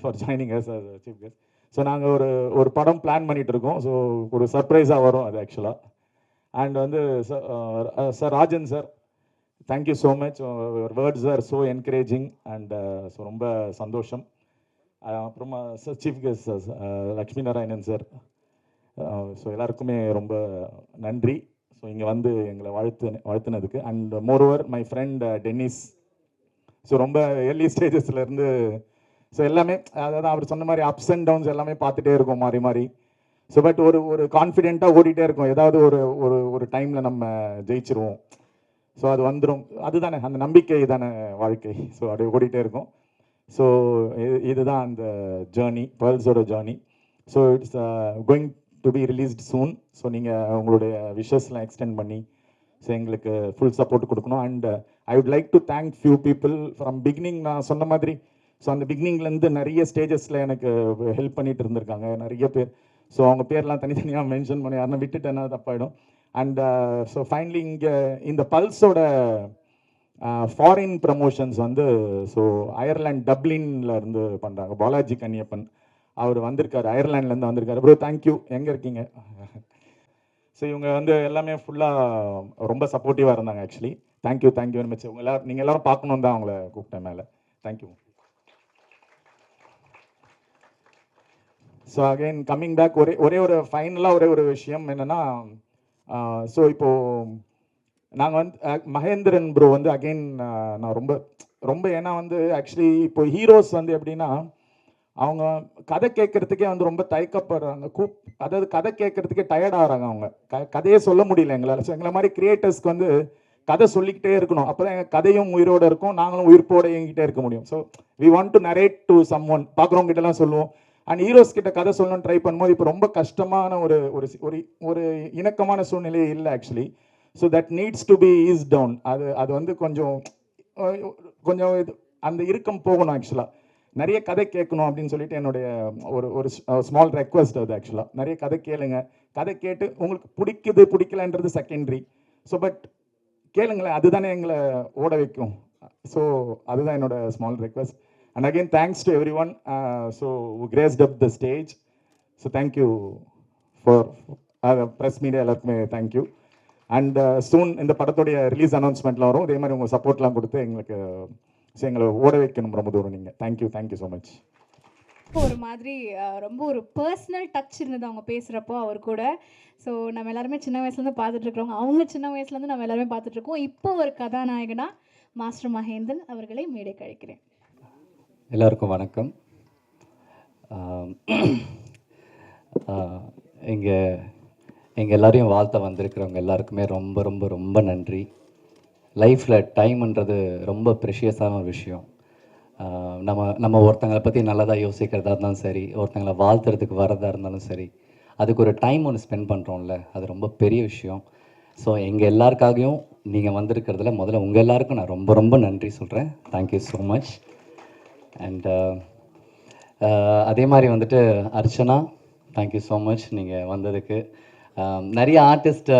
for joining us chief guest. So நாங்கள் ஒரு படம் பிளான் பண்ணிகிட்டு இருக்கோம். ஸோ ஒரு சர்ப்ரைஸாக வரும் அது ஆக்சுவலாக. அண்ட் வந்து sir Rajan sir, thank you so much. Words are so encouraging and so ரொம்ப சந்தோஷம். அப்புறமா sir chief guest sir Lakshmi Narayanan sir, so எல்லாருக்குமே ரொம்ப நன்றி. ஸோ இங்கே வந்து எங்களை வாழ்த்துனதுக்கு. And moreover my friend Dennis, so ரொம்ப ஏர்லி ஸ்டேஜஸ்லேருந்து ஸோ எல்லாமே அதாவது அவர் சொன்ன மாதிரி அப்ஸ் அண்ட் டவுன்ஸ் எல்லாமே பார்த்துட்டே இருக்கும் மாறி மாறி. ஸோ பட் ஒரு கான்ஃபிடென்ட்டாக ஓடிட்டே இருக்கும், ஏதாவது ஒரு டைமில் நம்ம ஜெயிச்சிருவோம், ஸோ அது வந்துடும், அதுதானே அந்த நம்பிக்கை தானே வாழ்க்கை. ஸோ அப்படியே ஓடிட்டே இருக்கும். ஸோ இதுதான் அந்த ஜேர்னி, பேர்ல்ஸோட journey. So it's going to be released soon. So நீங்கள் உங்களுடைய விஷஸ்லாம் எக்ஸ்டெண்ட் பண்ணி ஸோ எங்களுக்கு ஃபுல் சப்போர்ட் கொடுக்கணும். And I would like to thank few people from beginning. நான் சொன்ன மாதிரி ஸோ அந்த பிகினிங்லேருந்து நிறைய ஸ்டேஜஸில் எனக்கு ஹெல்ப் பண்ணிட்டு இருந்திருக்காங்க நிறைய பேர். ஸோ அவங்க பேர்லாம் தனித்தனியாக மென்ஷன் பண்ணி யாருன்னா விட்டுட்டேன்னா தப்பாயிடும். அண்ட் ஸோ ஃபைனலி இங்கே இந்த பல்ஸோட ஃபாரின் ப்ரமோஷன்ஸ் வந்து ஸோ அயர்லாண்ட் டப்ளின்ல இருந்து பண்ணுறாங்க. பாலாஜி கன்னியப்பன் அவர் வந்திருக்காரு, அயர்லாண்ட்லேருந்து வந்திருக்காரு. ப்ரோ தேங்க்யூ, எங்கே இருக்கீங்க? ஸோ இவங்க வந்து எல்லாமே ஃபுல்லாக ரொம்ப சப்போர்ட்டிவாக இருந்தாங்க ஆக்சுவலி. Thank you very much. நீங்கள் எல்லோரும் பார்க்கணும் தான் அவங்கள கூப்பிட்டேன் மேலே. Thank you. So again coming back, ஒரே ஒரு ஃபைனலாக ஒரு விஷயம் என்னென்னா, ஸோ இப்போது நாங்கள் வந்து மகேந்திரன் ப்ரோ வந்து அகெயின் நான் ரொம்ப ஏன்னா வந்து ஆக்சுவலி இப்போ ஹீரோஸ் வந்து எப்படின்னா அவங்க கதை கேட்குறதுக்கே வந்து ரொம்ப தயக்கப்படுறாங்க. அதாவது கதை கேட்குறதுக்கே டயர்ட் ஆகிறாங்க. அவங்க கதையே சொல்ல முடியல எங்களால். ஸோ எங்களை மாதிரி கிரியேட்டர்ஸ்க்கு வந்து கதை சொல்லிக்கிட்டே இருக்கணும், அப்போ தான் எங்கள் கதையும் உயிரோடு இருக்கும், நாங்களும் உயிர்ப்போடு இயங்கிட்டே இருக்க முடியும். So we want to narrate to someone, பார்க்குறவங்க கிட்டலாம் சொல்லுவோம். அண்ட் ஹீரோஸ் கிட்ட கதை சொல்லணும்னு ட்ரை பண்ணும்போது இப்போ ரொம்ப கஷ்டமான ஒரு இணக்கமான சூழ்நிலையே இல்லை actually. So that needs to be ease down. அது வந்து கொஞ்சம் இது அந்த இறுக்கம் போகணும் ஆக்சுவலாக. நிறைய கதை கேட்கணும் அப்படின்னு சொல்லிட்டு என்னுடைய ஒரு ஸ்மால் ரெக்வஸ்ட் அது ஆக்சுவலாக. நிறைய கதை கேளுங்க, கதை கேட்டு உங்களுக்கு பிடிக்கலன்றது செகண்டரி. ஸோ பட் கேளுங்களேன், அதுதானே எங்களை ஓட வைக்கும். ஸோ அதுதான் என்னோட small request. And again thanks to everyone so graced up the stage. So thank you for press media எல்லாருக்குமே தேங்க்யூ. அண்ட் சூன் இந்த படத்துடைய ரிலீஸ் அனௌன்ஸ்மெண்ட்லாம் வரும். இதே மாதிரி உங்கள் சப்போர்ட்லாம் கொடுத்து எங்களை ஓட வைக்கணும் ரொம்ப தூரம் நீங்கள். Thank you so much. ஒரு மாதிரி ரொம்ப ஒரு பர்சனல் டச் இருந்தது அவங்க பேசுகிறப்போ அவர் கூட. ஸோ நம்ம எல்லாருமே சின்ன வயசுலேருந்து பார்த்துட்ருக்கோம், அவங்க சின்ன வயசுலேருந்து நம்ம எல்லாருமே பார்த்துட்ருக்கோம். இப்போ ஒரு கதாநாயகனா மாஸ்டர் மகேந்திரன் அவர்களை மேடை கழிக்கிறேன். எல்லாருக்கும் வணக்கம். எங்கள் எல்லாரையும் வாழ்த்த வந்திருக்கிறவங்க எல்லாருக்குமே ரொம்ப ரொம்ப ரொம்ப நன்றி. லைஃப்பில் டைம்ன்றது ரொம்ப ப்ரெஷியஸான ஒரு விஷயம். நம்ம ஒருத்தங்களை பற்றி நல்லதாக யோசிக்கிறதா இருந்தாலும் சரி, ஒருத்தங்களை வாழ்த்துறதுக்கு வரதா இருந்தாலும் சரி, அதுக்கு ஒரு டைம் ஒன்று ஸ்பெண்ட் பண்ணுறோம்ல, அது ரொம்ப பெரிய விஷயம். ஸோ எங்கள் எல்லாருக்காகவும் நீங்கள் வந்திருக்கிறதுல முதல்ல உங்கள் எல்லாருக்கும் நான் ரொம்ப ரொம்ப நன்றி சொல்கிறேன். Thank you so much. அண்ட் அதே மாதிரி வந்துட்டு அர்ச்சனா, தேங்க்யூ ஸோ மச் நீங்கள் வந்ததுக்கு. நிறைய ஆர்டிஸ்ட்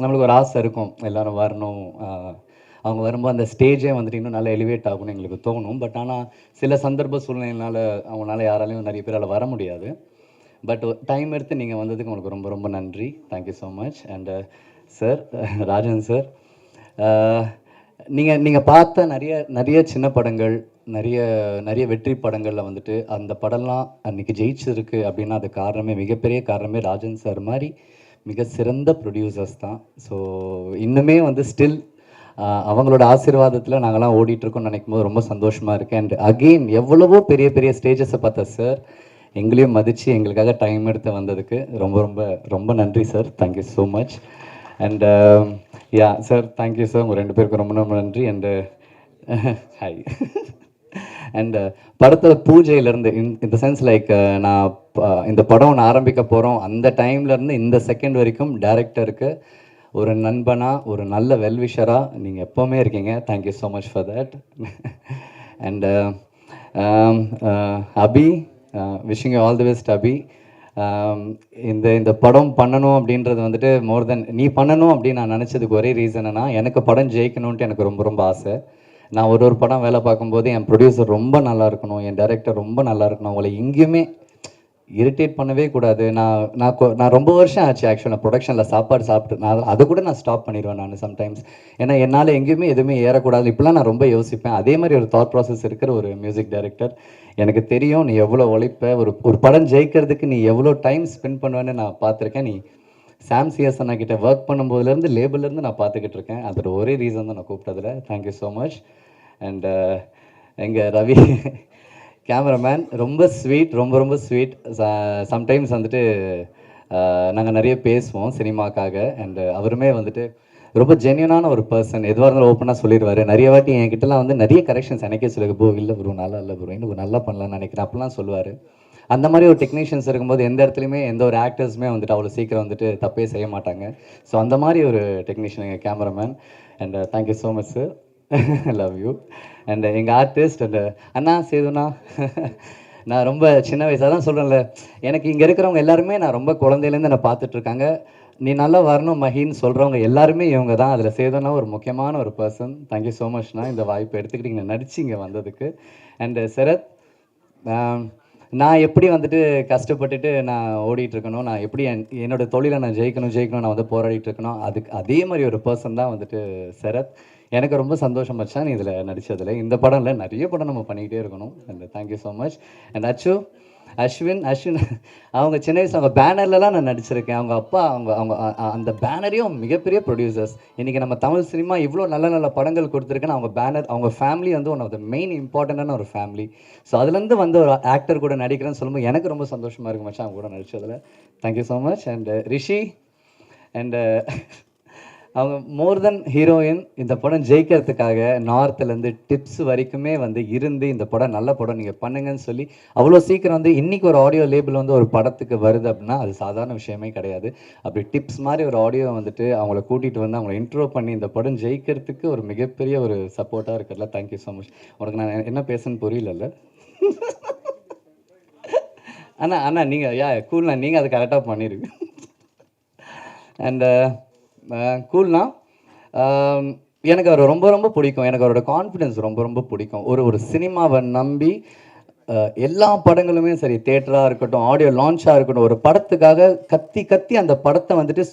நம்மளுக்கு ஒரு ஆசை இருக்கும், எல்லோரும் வரணும், அவங்க வரும்போது அந்த ஸ்டேஜே வந்துட்டு இன்னும் நல்லா எலிவேட் ஆகும்னு எங்களுக்கு தோணும். பட் ஆனால் சில சந்தர்ப்ப சூழ்நிலையினால் அவங்களால யாராலையும் நிறைய பேரால் வர முடியாது. பட் டைம் எடுத்து நீங்கள் வந்ததுக்கு உங்களுக்கு ரொம்ப ரொம்ப நன்றி. Thank you so much. And sir, Rajan sir, நீங்கள் பார்த்த நிறைய சின்ன படங்கள், நிறைய வெற்றி படங்களில் வந்துட்டு அந்த படம்லாம் அன்றைக்கி ஜெயிச்சிருக்கு அப்படின்னா அது மிகப்பெரிய காரணமே ராஜன் சார் மாதிரி மிக சிறந்த ப்ரொடியூசர்ஸ் தான். ஸோ இன்னுமே வந்து ஸ்டில் அவங்களோட ஆசீர்வாதத்தில் நாங்கள்லாம் ஓடிட்டுருக்கோம்னு நினைக்கும் போது ரொம்ப சந்தோஷமாக இருக்குது. அண்ட் அகெயின் எவ்வளவோ பெரிய பெரிய ஸ்டேஜஸை பார்த்த சார் எங்களையும் மதித்து எங்களுக்காக டைம் எடுத்து வந்ததுக்கு ரொம்ப ரொம்ப ரொம்ப நன்றி sir. Thank you so much. And yeah sir, thank you sir. உங்கள் 2 பேருக்கும் ரொம்ப ரொம்ப நன்றி. And hi. அண்ட் படத்தில் பூஜையிலேருந்து இந்த சென்ஸ் லைக் நான் இந்த படம் ஒன்று ஆரம்பிக்க போகிறோம் அந்த டைம்லேருந்து இந்த செகண்ட் வரைக்கும் டைரக்டருக்கு ஒரு நண்பனாக, ஒரு நல்ல வெல்விஷராக நீங்கள் எப்போவுமே இருக்கீங்க. Thank you so much for that. And Abhi, wishing you all the best Abhi. இந்த இந்த படம் பண்ணணும் அப்படின்றது வந்துட்டு மோர் தென் நீ பண்ணணும் அப்படின்னு நான் நினச்சதுக்கு ஒரே ரீசன்னா எனக்கு படம் ஜெயிக்கணுன்ட்டு எனக்கு ரொம்ப ரொம்ப ஆசை. நான் ஒரு படம் வேலை பார்க்கும்போது என் ப்ரொடியூசர் ரொம்ப நல்லா இருக்கணும், என் டைரக்டர் ரொம்ப நல்லா இருக்கணும், அவங்கள எங்கேயுமே இரிட்டேட் பண்ணவே கூடாது. நான் ரொம்ப வருஷம் ஆச்சு ஆக்சுவலாக ப்ரொடக்ஷனில் சாப்பாடு சாப்பிட்டு அதை கூட நான் ஸ்டாப் பண்ணிடுவேன் நான் சம்டைம்ஸ். ஏன்னா என்னால் எங்கேயுமே எதுவுமே ஏறக்கூடாது இப்படிலாம் நான் ரொம்ப யோசிப்பேன். அதே மாதிரி ஒரு தாட் ப்ராசஸ் இருக்கிற ஒரு மியூசிக் டைரக்டர். எனக்கு தெரியும் நீ எவ்வளோ உழைப்ப, ஒரு படம் ஜெயிக்கிறதுக்கு நீ எவ்வளோ டைம் ஸ்பெண்ட் பண்ணுவேன்னு நான் பார்த்துருக்கேன். நீ சாம் சிஎஸ் அண்ணா கிட்ட ஒர்க் பண்ணும்போதுலேருந்து லேபிள்லேருந்து நான் பார்த்துக்கிட்டு இருக்கேன். அதோட ஒரே ரீசன் தான் நான் கூப்பிட்டதில். Thank you so much. அண்ட் எங்கள் ரவி கேமராமேன் ரொம்ப ஸ்வீட், ரொம்ப ரொம்ப ஸ்வீட். சம்டைம்ஸ் வந்துட்டு நாங்கள் நிறைய பேசுவோம் சினிமாக்காக. அண்ட் அவருமே வந்துட்டு ரொம்ப ஜென்யூனான ஒரு பர்சன். எதுவாக இருந்தாலும் ஓப்பனாக சொல்லிடுவார். நிறைய வாட்டி என்கிட்டலாம் வந்து நிறைய கரெக்ஷன்ஸ் எனக்கே சொல்லுங்க, ப்ரோ இல்லை ப்ரோ நல்லா இல்லை ப்ரோ இன்னும் நல்லா பண்ணலான்னு நினைக்கிறேன் அப்படிலாம் சொல்லுவார். அந்த மாதிரி ஒரு டெக்னீஷியன்ஸ் இருக்கும்போது எந்த இடத்துலையுமே எந்த ஒரு ஆக்டர்ஸுமே வந்துட்டு அவ்வளோ சீக்கிரம் வந்துட்டு தப்பே செய்ய மாட்டாங்க. ஸோ அந்த மாதிரி ஒரு டெக்னீஷியன் எங்கள் cameraman. And thank you so much sir, love you. And எங்கள் ஆர்டிஸ்ட் அண்ட் அண்ணா சேதுண்ணா, நான் ரொம்ப சின்ன வயசாக தான் சொல்கிறேன்ல, எனக்கு இங்கே இருக்கிறவங்க எல்லாருமே நான் ரொம்ப குழந்தையிலேருந்து என்னை பார்த்துட்ருக்காங்க. நீ நல்லா வரணும் மஹின்னு சொல்கிறவங்க எல்லாருமே இவங்க தான். அதில் சேதுண்ணா ஒரு முக்கியமான ஒரு பர்சன். தேங்க்யூ ஸோ மச்ண்ணா இந்த வாய்ப்பை எடுத்துக்கிட்டு நீங்கள் நடிச்சு இங்கே வந்ததுக்கு. அண்டு சரத், நான் எப்படி வந்துட்டு கஷ்டப்பட்டுட்டு நான் ஓடிட்டுருக்கணும், நான் எப்படி என்னோடய தொழிலை நான் ஜெயிக்கணும் நான் வந்து போராடிட்டு இருக்கணும், அதுக்கு அதே மாதிரி ஒரு பர்சன் தான் வந்துட்டு சரத். எனக்கு ரொம்ப சந்தோஷம் வச்சா நீ இதில் நடித்ததில். இந்த படம்ல நிறைய படம் நம்ம பண்ணிக்கிட்டே இருக்கணும். And thank you so much. And Ashwin அவங்க சின்ன வயசு அவங்க பேனர்லலாம் நான் நடிச்சிருக்கேன். அவங்க அப்பா அவங்க அந்த பேனரையும் மிகப்பெரிய ப்ரொடியூசர்ஸ். இன்றைக்கி நம்ம தமிழ் சினிமா இவ்வளோ நல்ல நல்ல படங்கள் கொடுத்துருக்குன்னு அவங்க பேனர், அவங்க ஃபேமிலி வந்து ஒன் ஆஃப் த மெயின் இம்பார்ட்டண்டான ஒரு ஃபேமிலி. ஸோ அதுலேருந்து வந்து ஒரு ஆக்டர் கூட நடிக்கிறேன்னு சொல்லும்போது எனக்கு ரொம்ப சந்தோஷமாக இருக்கும் மச்சான் அவங்க கூட நடித்ததில். Thank you so much. And Rishi and அவங்க மோர் தென் ஹீரோயின். இந்த படம் ஜெயிக்கிறதுக்காக நார்த்துலேருந்து டிப்ஸ் வரைக்குமே வந்து இருந்து இந்த படம் நல்ல படம் நீங்கள் பண்ணுங்கன்னு சொல்லி அவ்வளோ சீக்கிரம் வந்து இன்றைக்கி ஒரு ஆடியோ லேபிள் வந்து ஒரு படத்துக்கு வருது அப்படின்னா அது சாதாரண விஷயமே கிடையாது. அப்படி டிப்ஸ் மாதிரி ஒரு ஆடியோ வந்துட்டு அவங்கள கூட்டிகிட்டு வந்து அவங்கள இன்ட்ரோ பண்ணி இந்த படம் ஜெயிக்கிறதுக்கு ஒரு மிகப்பெரிய ஒரு சப்போர்ட்டாக இருக்கிறதுல தேங்க்யூ ஸோ மச். உனக்கு நான் என்ன பேசுன்னு புரியல அண்ணா நீங்கள் கூல்ண்ணா, நீங்கள் அதை கரெக்டாக பண்ணிடுங்க. அண்டு கூல்னா எனக்கு அவர் ரொம்ப ரொம்ப பிடிக்கும். எனக்கு அவரோட கான்ஃபிடென்ஸ் ரொம்ப ரொம்ப பிடிக்கும். ஒரு சினிமாவை நம்பி எல்லா படங்களுமே சரி, தேட்டராக இருக்கட்டும், ஆடியோ லான்ச்சாக இருக்கட்டும், ஒரு படத்துக்காக கத்தி அந்த படத்தை வந்துட்டு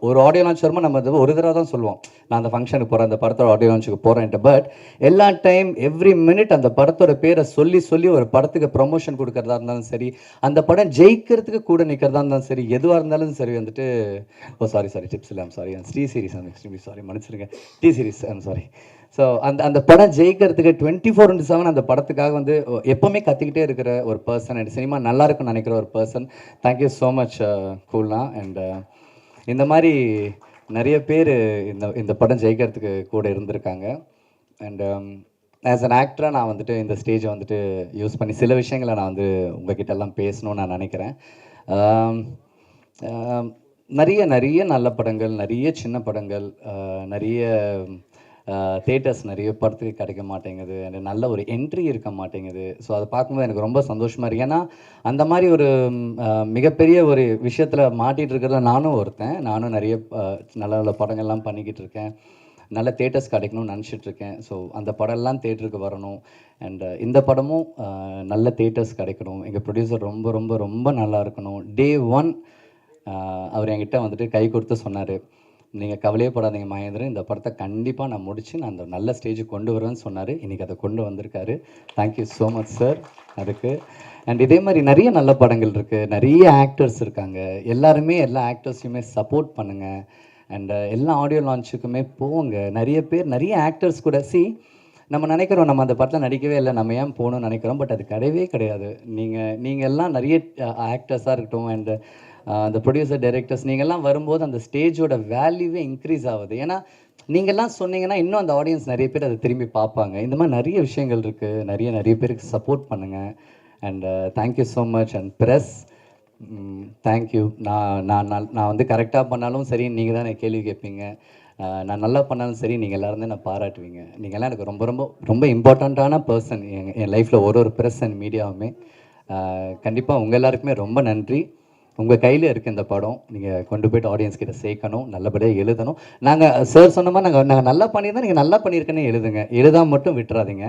ஒரு ஆடியோ லான்ச் வரும்போது நம்ம ஒரு தடவை தான் சொல்லுவோம், நான் அந்த ஃபங்க்ஷனுக்கு போகிறேன், அந்த படத்தோட ஆடியோ லான்ச்சுக்கு போகிறேன்ட்டு. பட் எல்லா டைம் எவ்ரி மினிட் அந்த படத்தோட பேரை சொல்லி ஒரு படத்துக்கு ப்ரொமோஷன் கொடுக்கறதா இருந்தாலும் சரி, அந்த படம் ஜெயிக்கிறதுக்கு கூட நிற்கிறதா இருந்தாலும் சரி, எதுவாக இருந்தாலும் சரி வந்துட்டு சாரி டிப்ஸ் இல்லை, sorry T series, extremely sorry மன்னிச்சிருங்க, டி சீரிஸ் சாரி. ஸோ அந்த படம் ஜெயிக்கிறதுக்கு 24/7 அந்த படத்துக்காக வந்து எப்போவுமே கற்றுக்கிட்டே இருக்கிற ஒரு பர்சன். அண்ட் சினிமா நல்லா இருக்குன்னு நினைக்கிற ஒரு பர்சன். தேங்க்யூ ஸோ மச் கூல்னா. அண்ட் இந்த மாதிரி நிறைய பேர் இந்த படம் ஜெயிக்கிறதுக்கு கூட இருந்திருக்காங்க. அண்ட் ஆஸ் அன் ஆக்டராக நான் வந்துட்டு இந்த ஸ்டேஜை வந்துட்டு யூஸ் பண்ணி சில விஷயங்களை நான் வந்து உங்ககிட்டலாம் பேசணும்னு நான் நினைக்கிறேன். நிறைய நல்ல படங்கள், நிறைய சின்ன படங்கள், நிறைய தேட்டர்ஸ் நிறைய படத்துக்கு கிடைக்க மாட்டேங்குது, அண்ட் நல்ல ஒரு என்ட்ரி இருக்க மாட்டேங்குது. ஸோ அதை பார்க்கும்போது எனக்கு ரொம்ப சந்தோஷமாக இருக்குது. ஏன்னா அந்த மாதிரி ஒரு மிகப்பெரிய ஒரு விஷயத்தில் மாட்டிகிட்டு இருக்கிறத நானும் ஒருத்தன். நானும் நிறைய நல்ல நல்ல படங்கள்லாம் பண்ணிக்கிட்டு இருக்கேன், நல்ல தேட்டர்ஸ் கிடைக்கணும்னு நினச்சிட்ருக்கேன். ஸோ அந்த படம்லாம் தேட்டருக்கு வரணும். அண்ட் இந்த படமும் நல்ல தேட்டர்ஸ் கிடைக்கணும். எங்கள் ப்ரொடியூசர் ரொம்ப ரொம்ப ரொம்ப நல்லா இருக்கணும். Day 1 அவர் என்கிட்ட வந்துட்டு கை கொடுத்து சொன்னார், நீங்கள் கவலையே படாதீங்க மகேந்திரன், இந்த படத்தை கண்டிப்பாக நான் முடித்து நான் அந்த நல்ல ஸ்டேஜுக்கு கொண்டு வருவேன்னு சொன்னார். இன்றைக்கி அதை கொண்டு வந்திருக்காரு. தேங்க்யூ ஸோ மச் சார் அதுக்கு. அண்ட் இதே மாதிரி நிறைய நல்ல படங்கள் இருக்குது, நிறைய ஆக்டர்ஸ் இருக்காங்க. எல்லாருமே எல்லா ஆக்டர்ஸையுமே சப்போர்ட் பண்ணுங்கள். அண்ட் எல்லா ஆடியோ லான்ச்சுக்குமே போங்க. நிறைய பேர் நிறைய ஆக்டர்ஸ் கூட நம்ம நினைக்கிறோம் நம்ம அந்த படத்தில் நடிக்கவே இல்லை, நம்ம ஏன் போகணும்னு நினைக்கிறோம். பட் அது கிடையவே கிடையாது. நீங்கள் எல்லாம் நிறைய ஆக்டர்ஸாக இருக்கட்டும், அண்ட் அந்த ப்ரொடியூசர் டைரக்டர்ஸ் நீங்கள்லாம் வரும்போது அந்த ஸ்டேஜோட வேல்யூவே இன்க்ரீஸ் ஆகுது. ஏன்னா நீங்கள்லாம் சொன்னீங்கன்னா இன்னும் அந்த ஆடியன்ஸ் நிறைய பேர் அதை திரும்பி பார்ப்பாங்க. இந்த மாதிரி நிறைய விஷயங்கள் இருக்குது. நிறைய பேருக்கு சப்போர்ட் பண்ணுங்கள். And thank you so much. And press thank you. நான் வந்து கரெக்டாக பண்ணாலும் சரி நீங்கள் தான் எனக்கு கேள்வி கேட்பீங்க, நான் நல்லா பண்ணாலும் சரி நீங்கள் எல்லோரும் தான் நான் பாராட்டுவீங்க. நீங்கள்லாம் எனக்கு ரொம்ப ரொம்ப ரொம்ப இம்பார்ட்டண்ட்டான பர்சன் என் லைஃப்பில். ஒரு ப்ரெஸ் அண்ட் மீடியாவுமே கண்டிப்பாக உங்கள் எல்லாருக்குமே ரொம்ப நன்றி. உங்கள் கையில் இருக்குது இந்த படம், நீங்கள் கொண்டு போய்ட்டு ஆடியன்ஸ் கிட்ட சேர்க்கணும், நல்லபடியாக எழுதணும். நாங்கள் சார் சொன்ன மாதிரி நாங்கள் நல்லா பண்ணியிருந்தோம், நீங்கள் நல்லா பண்ணியிருக்கேன்னு எழுதுங்க, எழுதாமல் மட்டும் விட்டுறாதீங்க.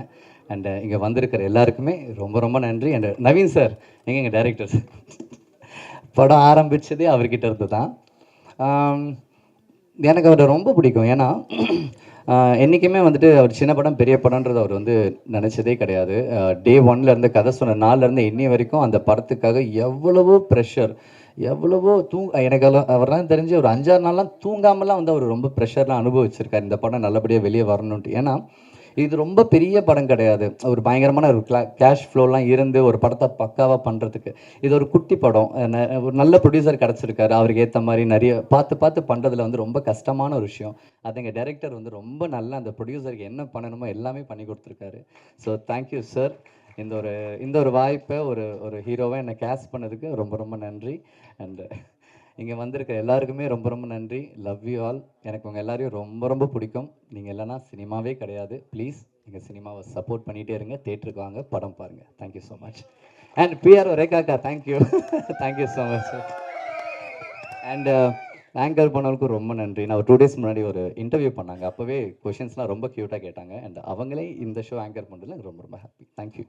அண்டு இங்கே வந்திருக்கிற எல்லாருக்குமே ரொம்ப ரொம்ப நன்றி. அண்டு நவீன் சார், எங்கள் டைரக்டர் சார், படம் ஆரம்பித்ததே அவர்கிட்ட இருந்து தான். எனக்கு அவரை ரொம்ப பிடிக்கும். ஏன்னா என்றைக்குமே வந்துட்டு அவர் சின்ன படம் பெரிய படம்ன்றது அவர் வந்து நினச்சதே கிடையாது. டே 1லேருந்து கதை சொன்ன நாள்லேருந்து இன்னி வரைக்கும் அந்த படத்துக்காக எவ்வளவோ ப்ரெஷர், எவ்வளவோ எனக்கு அவரெல்லாம் தெரிஞ்சு ஒரு 5-6 நாள்லாம் தூங்காமலாம் வந்து அவர் ரொம்ப ப்ரெஷர்லாம் அனுபவிச்சிருக்காரு இந்த படம் நல்லபடியாக வெளியே வரணுன்ட்டு. ஏன்னா இது ரொம்ப பெரிய படம் கிடையாது, ஒரு பயங்கரமான ஒரு கேஷ் ஃப்ளோலாம் இருந்து ஒரு படத்தை பக்காவாக பண்ணுறதுக்கு. இது ஒரு குட்டி படம், ஒரு நல்ல ப்ரொடியூசர் கிடச்சிருக்காரு, அவருக்கு ஏற்ற மாதிரி நிறைய பார்த்து பண்ணுறதுல வந்து ரொம்ப கஷ்டமான ஒரு விஷயம். அது எங்கள் டைரக்டர் வந்து ரொம்ப நல்லா அந்த ப்ரொடியூசருக்கு என்ன பண்ணணுமோ எல்லாமே பண்ணி கொடுத்துருக்காரு. So thank you sir. இந்த ஒரு வாய்ப்பை ஒரு ஹீரோவை என்னை கேஸ்ட் பண்ணதுக்கு ரொம்ப ரொம்ப நன்றி. அண்டு இங்கே வந்திருக்க எல்லாருக்குமே ரொம்ப ரொம்ப நன்றி. Love you all. எனக்கு உங்கள் எல்லாரையும் ரொம்ப ரொம்ப பிடிக்கும். நீங்கள் இல்லைனா சினிமாவே கிடையாது. ப்ளீஸ் நீங்கள் சினிமாவை சப்போர்ட் பண்ணிகிட்டே இருங்க, தேட்டருக்கு வாங்க, படம் பாருங்கள். Thank you so much. And PR ரேகாக்கா, thank you thank you so much. And anchor பண்ணவங்களுக்கும் ரொம்ப நன்றி. நான் ஒரு 2 days முன்னாடி ஒரு இன்டர்வியூ பண்ணாங்க, அப்போவே கொஷின்ஸ்லாம் ரொம்ப க்யூட்டாக கேட்டாங்க. அண்ட் அவங்களே இந்த ஷோ ஆங்கர் பண்ணுறதுல எனக்கு ரொம்ப ரொம்ப ஹாப்பி. தேங்க்யூ.